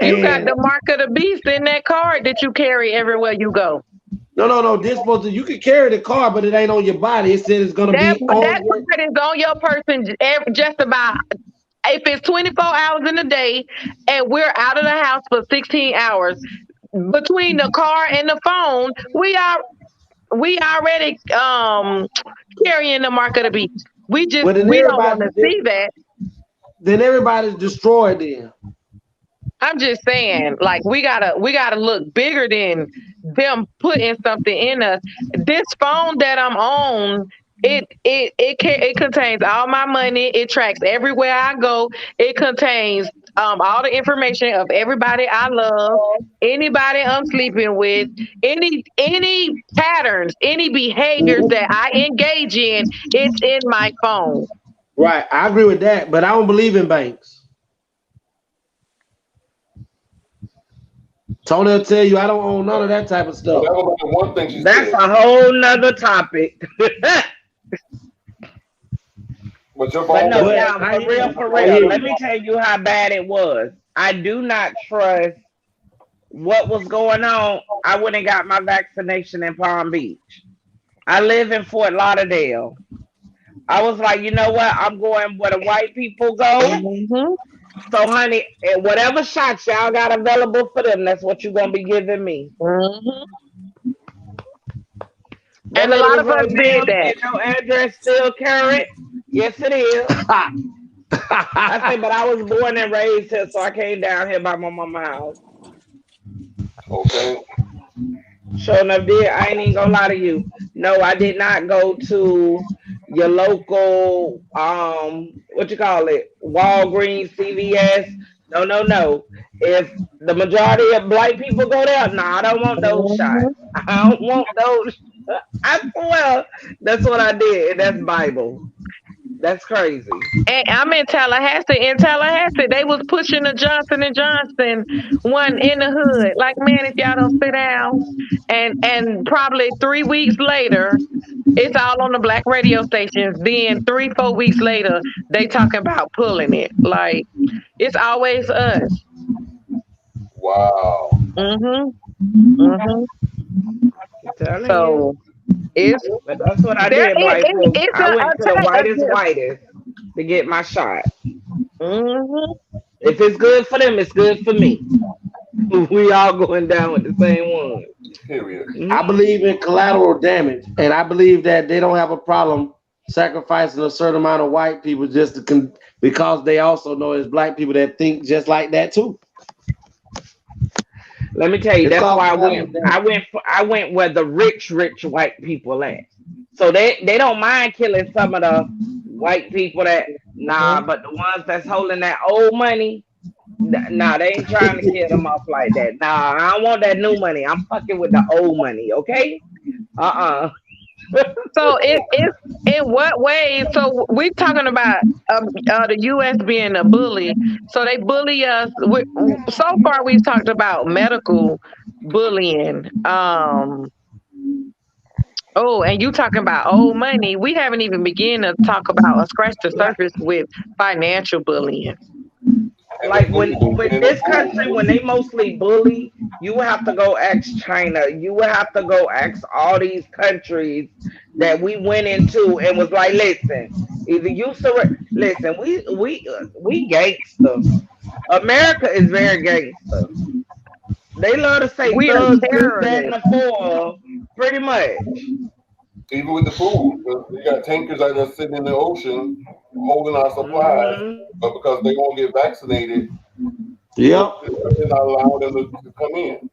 You got the mark of the beast in that card that you carry everywhere you go. No. This supposed to, you can carry the card, but it ain't on your body. It says it's gonna be on that card is on your person just about. If it's 24 hours in a day and we're out of the house for 16 hours, between the car and the phone, we already carrying the mark of the beast. We don't want to see that. Then everybody's destroyed then. I'm just saying, like we gotta look bigger than them putting something in us. This phone that I'm on, it contains all my money. It tracks everywhere I go. It contains all the information of everybody I love, anybody I'm sleeping with, any patterns, any behaviors that I engage in. It's in my phone. Right, I agree with that, but I don't believe in banks. Tony will tell you I don't own none of that type of stuff. That's a whole nother topic. But no, yeah, for real. Let me tell you how bad it was. I do not trust what was going on. I went and got my vaccination in Palm Beach. I live in Fort Lauderdale. I was like, you know what? I'm going where the white people go. Mm-hmm. So, honey, whatever shots y'all got available for them, that's what you're going to be giving me. Mm-hmm. And a lot of us did that. Is your address still current? Yes, it is. I say, but I was born and raised here, so I came down here by my mama's house. Okay. Sure enough, I ain't even gonna lie to you. No, I did not go to your local, what you call it, Walgreens, CVS. No. If the majority of black people go there, no, I don't want those shots. I don't want those. I swear, that's what I did, and that's Bible. That's crazy. And I'm in Tallahassee. In Tallahassee, they was pushing the Johnson & Johnson one in the hood. Like, man, if y'all don't sit down. And probably 3 weeks later, it's all on the black radio stations. Then 3-4 weeks later, they talking about pulling it. Like, it's always us. Wow. Mm-hmm. Mm-hmm. So but that's what I did, white folks. I went to the whitest to get my shot. Mm-hmm. If it's good for them, it's good for me. We all going down with the same one. I believe in collateral damage, and I believe that they don't have a problem sacrificing a certain amount of white people just to because they also know there's black people that think just like that too. Let me tell you, that's why I went where the rich white people at. So they don't mind killing some of the white people but the ones that's holding that old money, they ain't trying to kill them off like that. I don't want that new money. I'm fucking with the old money, okay? So it's in what way? So we're talking about the U.S. being a bully. So they bully us. So far, we've talked about medical bullying. And you talking about old money. We haven't even begun to talk about or scratch the surface with financial bullying. Like when this country, when they mostly bully, you will have to go ask China. You will have to go ask all these countries that we went into and was like, listen, either you listen, we gangster. America is very gangster. They love to say thugs, this, that, and the four, pretty much. Even with the food, you got tankers out there sitting in the ocean holding our supplies, but because they won't get vaccinated, they're not allowing them to come in.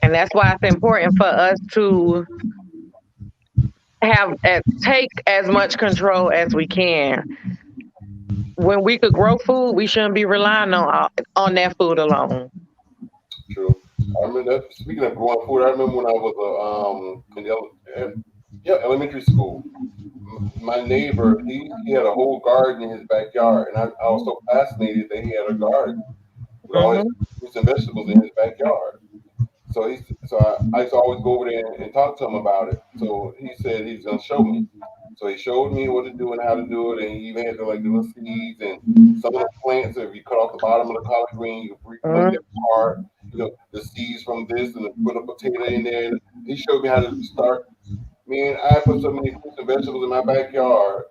And that's why it's important for us to take as much control as we can. When we could grow food, we shouldn't be relying on that food alone. True. I remember speaking of growing food. I remember when I was in elementary school. My neighbor, he had a whole garden in his backyard, and I was so fascinated that he had a garden with all his fruits and vegetables in his backyard. So I used to always go over there and talk to him about it. So he said he's gonna show me. So he showed me what to do and how to do it, and he even had to like do the seeds and some of the plants. If you cut off the bottom of the collard green, you can break that apart. The seeds from this, and put a potato in there. And he showed me how to start. Man, I put so many fruits and vegetables in my backyard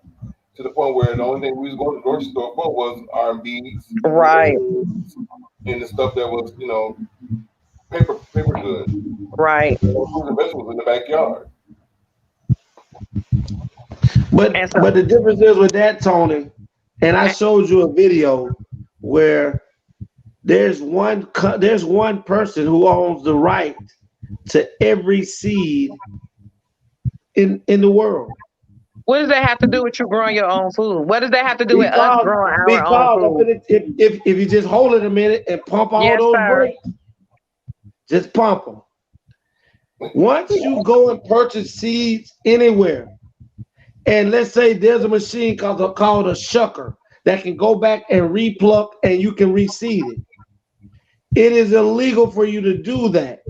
to the point where the only thing we was going to the grocery store for was R&B's, right, and the stuff that was paper goods, right. Fruits and vegetables in the backyard. But the difference is with that, Tony, and I showed you a video where there's one person who owns the right to every seed in the world. What does that have to do with you growing your own food? What does that have to do with us growing our own food? If you just hold it a minute and pump all those brakes, just pump them. Once you go and purchase seeds anywhere, and let's say there's a machine called a shucker that can go back and repluck and you can reseed it. It is illegal for you to do that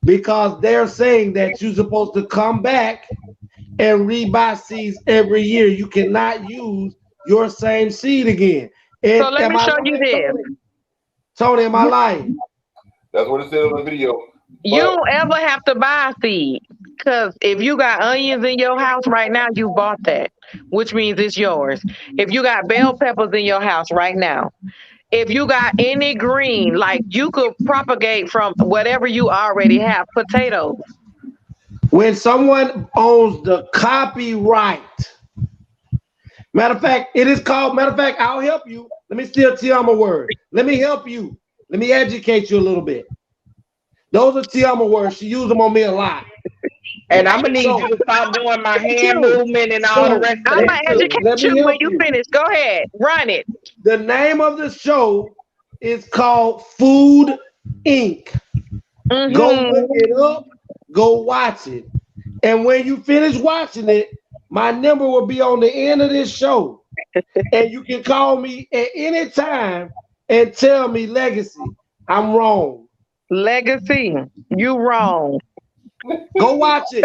because they're saying that you're supposed to come back and rebuy seeds every year. You cannot use your same seed again. And so let me show you this. Tony, am I lying? That's what it said on the video. You don't ever have to buy a seed because if you got onions in your house right now, you bought that, which means it's yours. If you got bell peppers in your house right now, if you got any green, like you could propagate from whatever you already have, potatoes. When someone owns the copyright, matter of fact, I'll help you. Let me steal TeAma word. Let me help you. Let me educate you a little bit. Those are TeAma words. She used them on me a lot. And I'm gonna need you to stop doing my hand movement and all the rest of I'm gonna educate you when you finish. Go ahead, run it. The name of the show is called Food Inc. Go look it up. Go watch it. And when you finish watching it, my number will be on the end of this show. And you can call me at any time and tell me, Legacy, I'm wrong. Legacy, you wrong. Go watch it.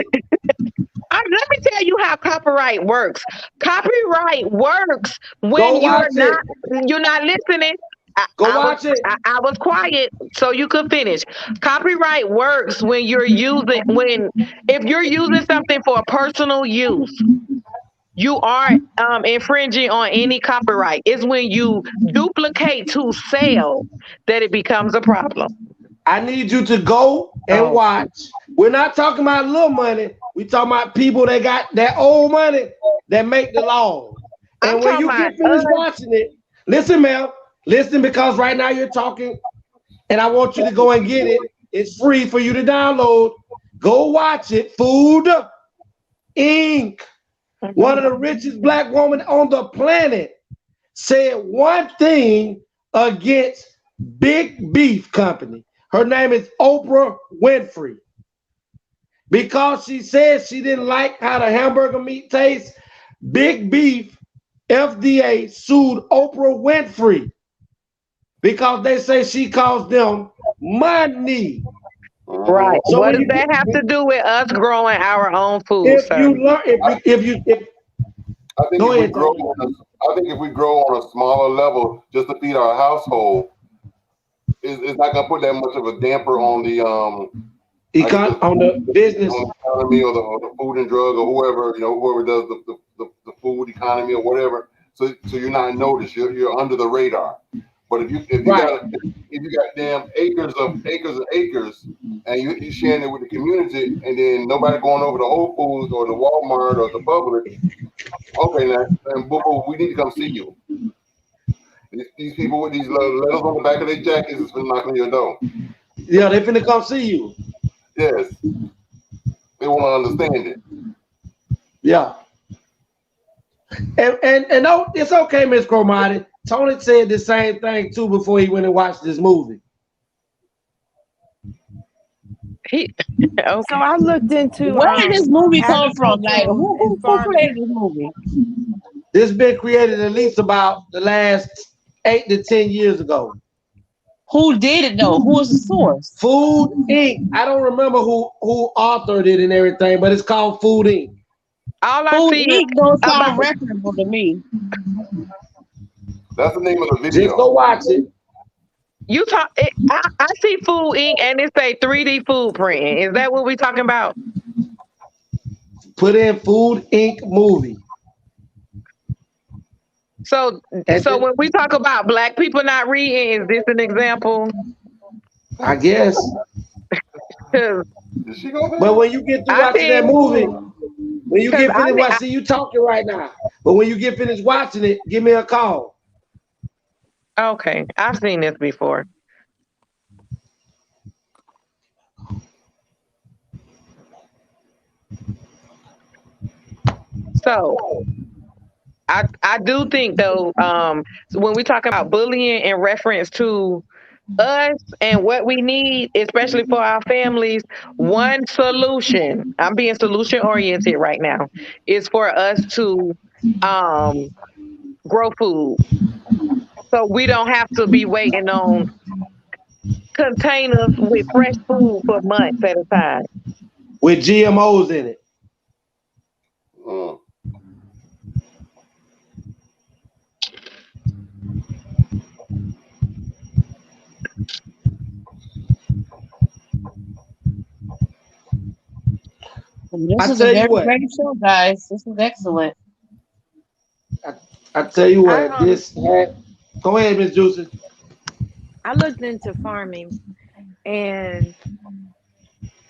Let me tell you how copyright works. Copyright works when you're not listening. Watch it. I was quiet so you could finish. Copyright works when if you're using something for personal use. You aren't infringing on any copyright. It's when you duplicate to sell that it becomes a problem. I need you to go and watch. We're not talking about little money. We talking about people that got that old money that make the laws. And when you get finished watching it, listen, Mel, listen, because right now you're talking, and I want you to go and get it. It's free for you to download. Go watch it. Food Inc. One of the richest black women on the planet said one thing against Big Beef Company. Her name is Oprah Winfrey. Because she said she didn't like how the hamburger meat tastes, Big Beef FDA sued Oprah Winfrey because they say she cost them money. Right. So what does that have to do with us growing our own food, if sir? you learn, if I think if we grow on a smaller level just to feed our household, it's not gonna put that much of a damper on the on the business economy or the food and drug or whoever, whoever does the food economy or whatever. So you're not noticed. You're under the radar. But if you got damn acres and acres and you're sharing it with the community, and then nobody going over to Whole Foods or the Walmart or the Publix, okay, now and boo, we need to come see you. These people with these letters on the back of their jackets is finna knock on your door. Yeah, they finna come see you. Yes, they want to understand it. Yeah. And no, it's okay, Miss Cromartie. Tony said the same thing too before he went and watched this movie. So I looked into where did this movie come from? Like, who created this movie? This been created at least about the last 8 to 10 years ago. Who did it though? Who was the source? Food Inc. I don't remember who authored it and everything, but it's called Food Inc. All I Food see Inc. don't sound reputable to me. That's the name of the video. Just go watch it. You talk. I see Food Inc. and it's a 3D food print. Is that what we talking about? Put in Food Inc. movie. So when we talk about black people not reading, is this an example? I guess. But when you get to watching that movie, when you get finished watching, see you talking right now. But when you get finished watching it, give me a call. Okay, I've seen this before. So I do think though, when we talk about bullying in reference to us and what we need, especially for our families, one solution, I'm being solution oriented right now, is for us to grow food. So we don't have to be waiting on containers with fresh food for months at a time. With GMOs in it. This is a very great show, guys. This is excellent. I tell you what, go ahead, Miss Juicy. I looked into farming, and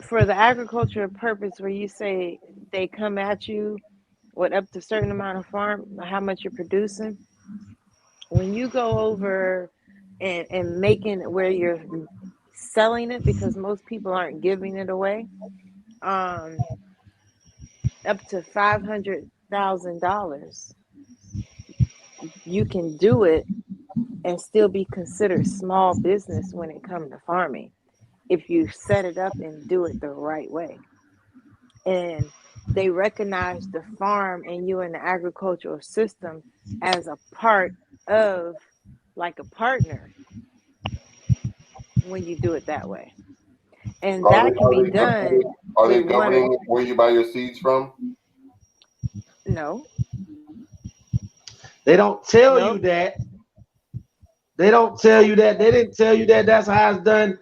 for the agricultural purpose where you say they come at you with up to a certain amount of farm, how much you're producing, when you go over and making it where you're selling it, because most people aren't giving it away, up to $500,000, you can do it and still be considered small business when it comes to farming, if you set it up and do it the right way. And they recognize the farm and you in the agricultural system as a part of, like a partner, when you do it that way. And that can be done. Are they governing where you buy your seeds from? No. They don't tell you that. They don't tell you that. They didn't tell you that. That's how it's done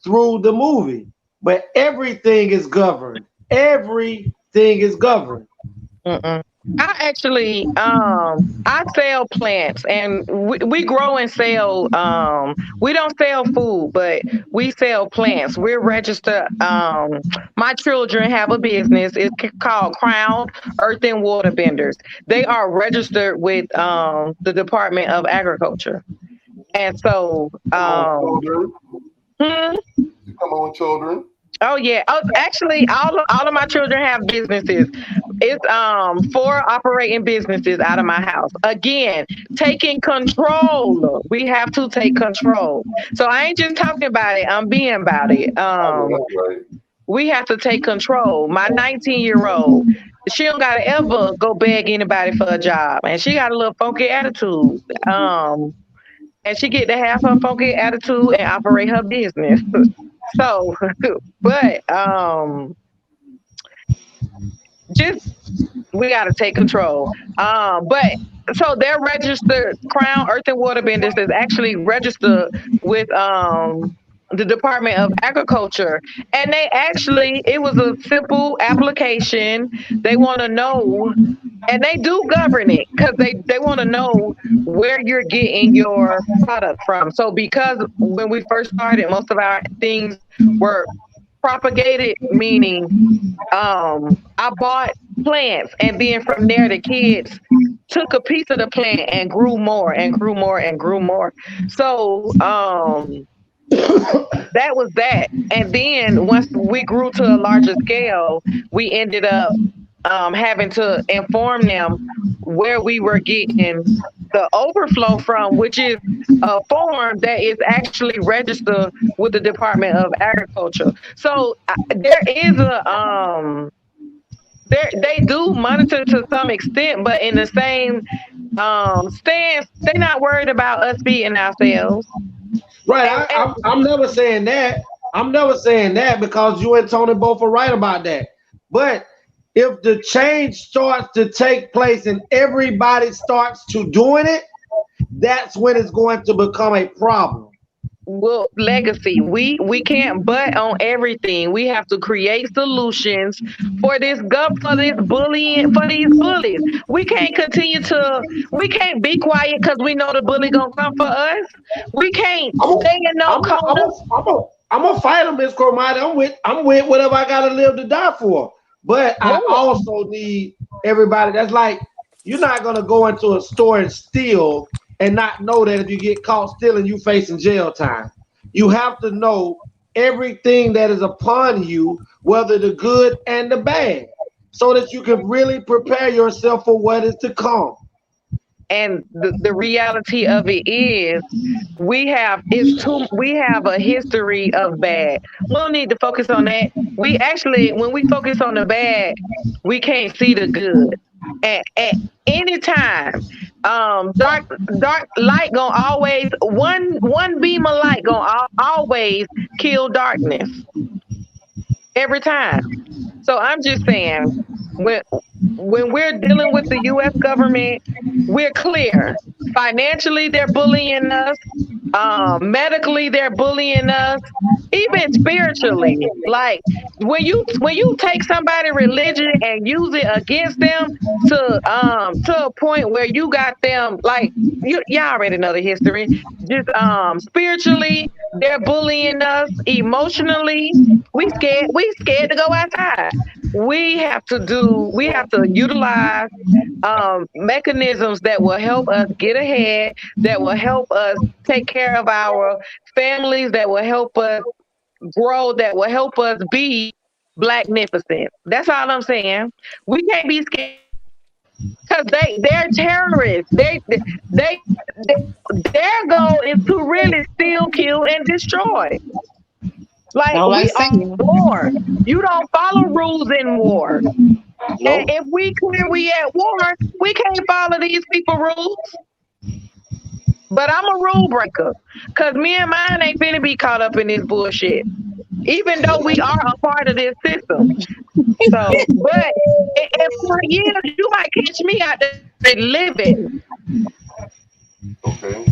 through the movie. But everything is governed. Everything is governed. I actually I sell plants, and we grow and sell we don't sell food, but we sell plants. We're registered. My children have a business. It's called Crown Earth and Water Benders. They are registered with the Department of Agriculture. And so Come on, children. Oh yeah. Oh, actually, all of my children have businesses. It's 4 operating businesses out of my house. Again, taking control. We have to take control. So I ain't just talking about it. I'm being about it. We have to take control. My 19-year-old, she don't gotta ever go beg anybody for a job, and she got a little funky attitude. And she get to have her funky attitude and operate her business. So, but just we got to take control. But so they're registered. Crown Earth and Water Benders is actually registered with the Department of Agriculture, and they actually, it was a simple application. They want to know, and they do govern it because they want to know where you're getting your product from. So because when we first started, most of our things were propagated, meaning I bought plants, and then from there the kids took a piece of the plant and grew more and grew more and grew more. So that was that. And then once we grew to a larger scale, we ended up having to inform them where we were getting the overflow from, which is a form that is actually registered with the Department of Agriculture. So there is a they do monitor to some extent, but in the same stance, they're not worried about us feeding ourselves. Right. I'm never saying that. I'm never saying that, because you and Tony both are right about that. But if the change starts to take place and everybody starts to doing it, that's when it's going to become a problem. Well, legacy, we can't butt on everything. We have to create solutions for this bullying, for these bullies. We can't we can't be quiet because we know the bully gonna come for us. We can't stay in no corner. I'm gonna fight him, Miss Cormati. I'm with whatever I gotta live to die for. But I also need everybody. That's like, you're not gonna go into a store and steal and not know that if you get caught stealing, you facing jail time. You have to know everything that is upon you, whether the good and the bad, so that you can really prepare yourself for what is to come. And the reality of it is we have a history of bad. We don't need to focus on that. We actually, when we focus on the bad, we can't see the good. At any time, dark light gonna always one beam of light gonna always kill darkness every time. So I'm just saying, when we're dealing with the U.S. government, we're clear. Financially, they're bullying us. Medically, they're bullying us. Even spiritually, like when you take somebody's religion and use it against them to a point where you got them, like y'all already know the history. Just spiritually, they're bullying us. Emotionally, we scared to go outside. We have to utilize mechanisms that will help us get ahead, that will help us take care of our families, that will help us grow, that will help us be blacknificent. That's all I'm saying. We can't be scared because they're terrorists. Their goal is to really steal, kill, and destroy. Like, we are war. You don't follow rules in war. And if we at war, we can't follow these people rules. But I'm a rule breaker, because me and mine ain't finna be caught up in this bullshit, even though we are a part of this system. So, but in 4 years, you might catch me out there living. Okay.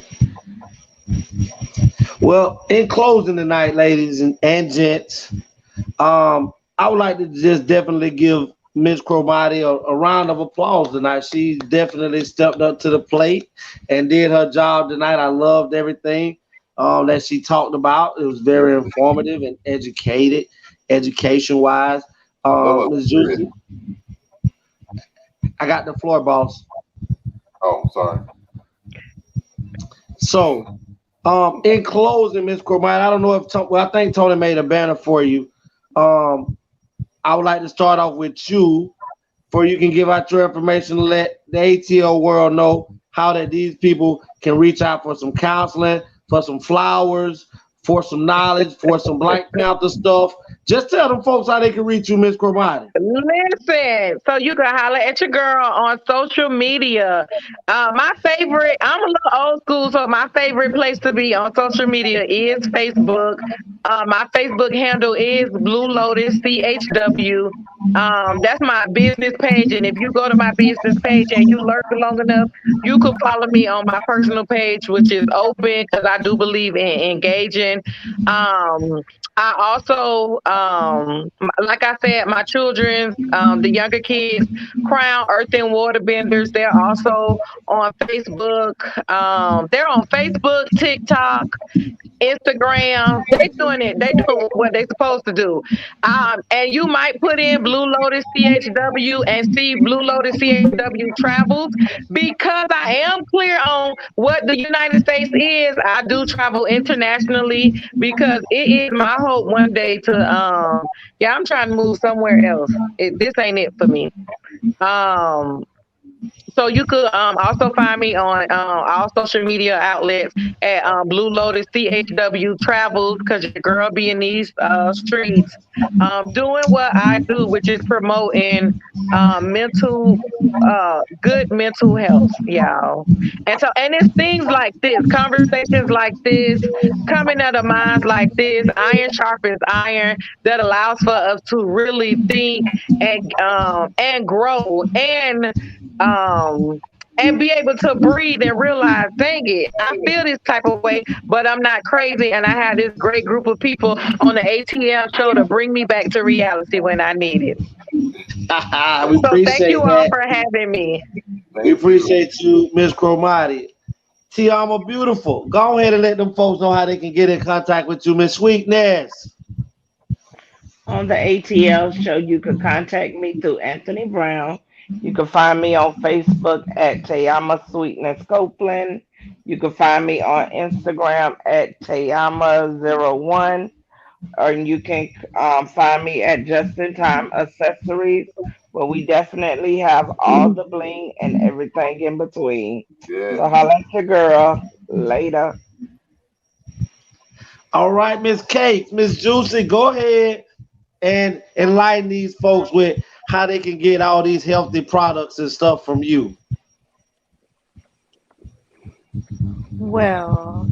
Well, in closing tonight, ladies and gents, I would like to just definitely give Miss Cromartie a round of applause tonight. She definitely stepped up to the plate and did her job tonight. I loved everything that she talked about. It was very informative and education-wise. Ms. Juicy, I got the floor, boss. Oh, sorry. So, in closing, Miss Cromartie, I don't know if I think Tony made a banner for you. I would like to start off with you, for you can give out your information to let the A.T.L world know how that these people can reach out for some counseling, for some flowers, for some knowledge, for some Black Panther stuff. Just tell them folks how they can reach you, Miss Cromartie. Listen, so you can holler at your girl on social media. My favorite, I'm a little old school, so my favorite place to be on social media is Facebook. My Facebook handle is Blue Lotus CHW. That's my business page, and if you go to my business page and you lurk long enough, you could follow me on my personal page, which is open because I do believe in engaging. I also, like I said, my children, the younger kids, Crown Earth and Water Benders, they're also on Facebook. They're on Facebook, TikTok, Instagram. They doing it. They doing what they supposed to do. And you might put in Blue Lotus CHW and see Blue Lotus CHW travels, because I am clear on what the United States is. I do travel internationally because it is my hope one day to I'm trying to move somewhere else. This ain't it for me. So you could also find me on all social media outlets at Blue Lotus CHW Travels, because your girl be in these streets doing what I do, which is promoting good mental health, y'all. And it's things like this, conversations like this, coming out of minds like this, iron sharpens iron, that allows for us to really think and grow and be able to breathe and realize, dang it, I feel this type of way, but I'm not crazy. And I had this great group of people on the A.T.L show to bring me back to reality when I need it. So thank you all for having me. We appreciate you, Miss Cromartie. TeAma Beautiful, go ahead and let them folks know how they can get in contact with you, Miss Sweetness. On the A.T.L show, you can contact me through Anthony Brown. You can find me on Facebook at TeAma Sweetness Copeland. You can find me on Instagram at TeAma01. Or you can find me at Just in Time Accessories, where we definitely have all the bling and everything in between. Yeah. So holla at your girl. Later. All right, Miss Kate, Miss Juicy, go ahead and enlighten these folks with how they can get all these healthy products and stuff from you. Well,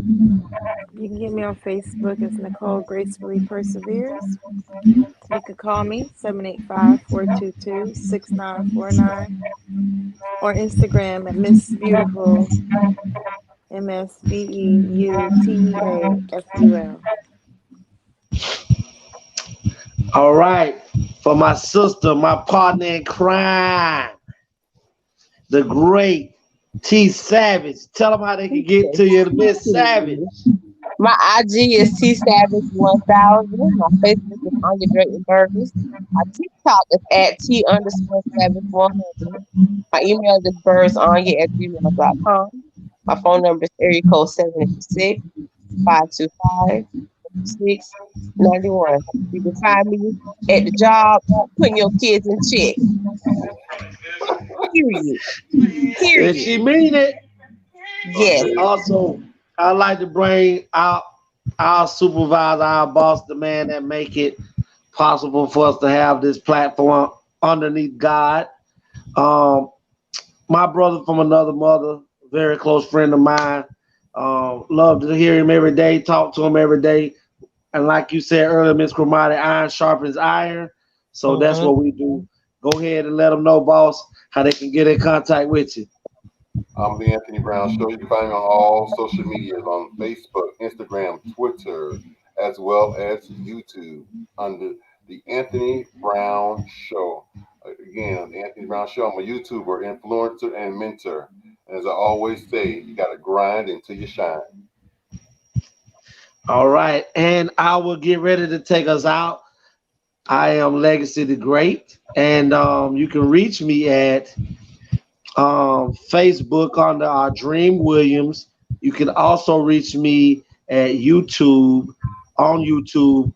you can get me on Facebook. It's Nicole Gracefully Perseveres. You can call me 785-422-6949, or Instagram at Miss Beautiful, MSBEUTEAFUL. All right, for my sister, my partner in crime, the great T Savage. Tell them how they can get to you, Miss Savage. My IG is T Savage 1000. My Facebook is Anya Drayton Burgers. My TikTok is at T_Savage 100. My email is birdsanya@gmail.com. My phone number is area code 786-525-691. You can find me at the job putting your kids in check. Period. And she mean it. Yes. Also, I like to bring out our supervisor, our boss, the man that make it possible for us to have this platform underneath God. My brother from another mother, very close friend of mine. Love to hear him every day, talk to him every day. And like you said earlier, Miss Cromartie, iron sharpens iron. So that's what we do. Go ahead and let them know, boss, how they can get in contact with you. I'm the Anthony Brown Show. You can find me on all social medias on Facebook, Instagram, Twitter, as well as YouTube under the Anthony Brown Show. Again, again on the Anthony Brown Show. I'm a YouTuber, influencer, and mentor. And as I always say, you got to grind until you shine. All right. And I will get ready to take us out. I am Legacy the Great. And you can reach me at Facebook under Dream Williams. You can also reach me at YouTube, on YouTube,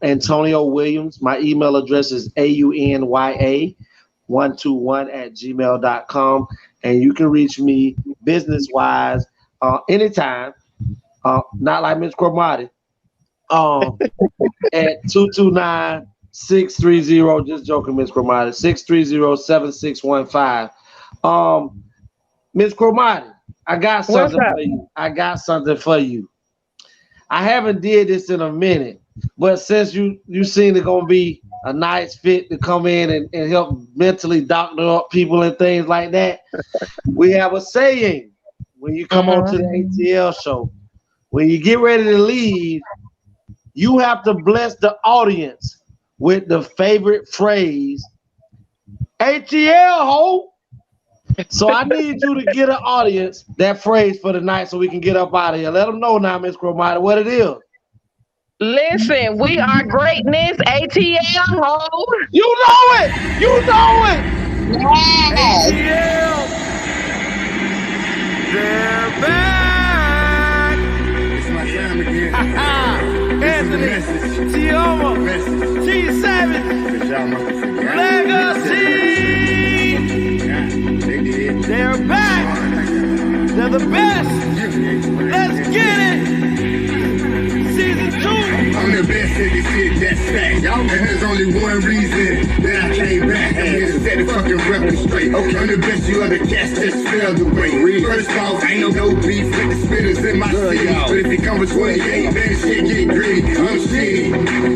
Antonio Williams. My email address is aunya121@gmail.com. And you can reach me business-wise anytime, not like Ms. Cromartie, at 229-630, just joking, Ms. Cromartie, 630-7615. Ms. Cromartie, I got something for you. I haven't did this in a minute, but since you seen it gonna be a nice fit to come in and help mentally doctor up people and things like that, we have a saying when you come on to the A.T.L show. When you get ready to leave, you have to bless the audience with the favorite phrase, A.T.L ho. So I need you to get an audience that phrase for the night so we can get up out of here. Let them know now, Miss Cromartie, what it is. Listen, we are greatness, A.T.L ho. You know it. You know it. Yes. A.T.L. They're back. It's my time again. Anthony, TeAma, T7, Legacy. They're back. They're the best. Let's get it. Season 2. I'm the best in this shit, that's fact. And there's only one reason that I came back. I'm here to set the fucking record straight. Okay, I'm the best you other cats just fell the way. First off, ain't no beef with the spitters in my city. But if it comes with 28, then shit get gritty. I'm shitty.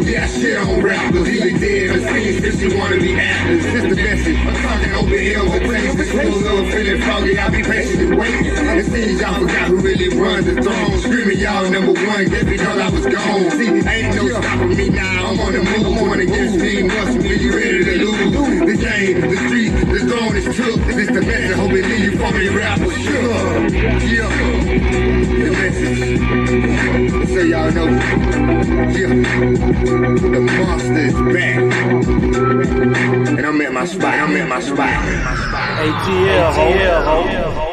Yeah, I shit on rappers. Either dead or seen since you wanna be actors. It's the message. I'm talking open hills and places. The school little feeling foggy. I'll be patient and waiting. It seems y'all forgot who really runs the throne. Screaming y'all number one just because I was gone. See, ain't no stopping me now. I'm on the move. I'm on against team. Once when you ready to lose. The game, the street, the throne is took. This the message. Hope it leave you from the rappers. Sure. Yeah. The message. So y'all know. Yeah. The monster is back. And I'm at my spot. A.T.L. ho.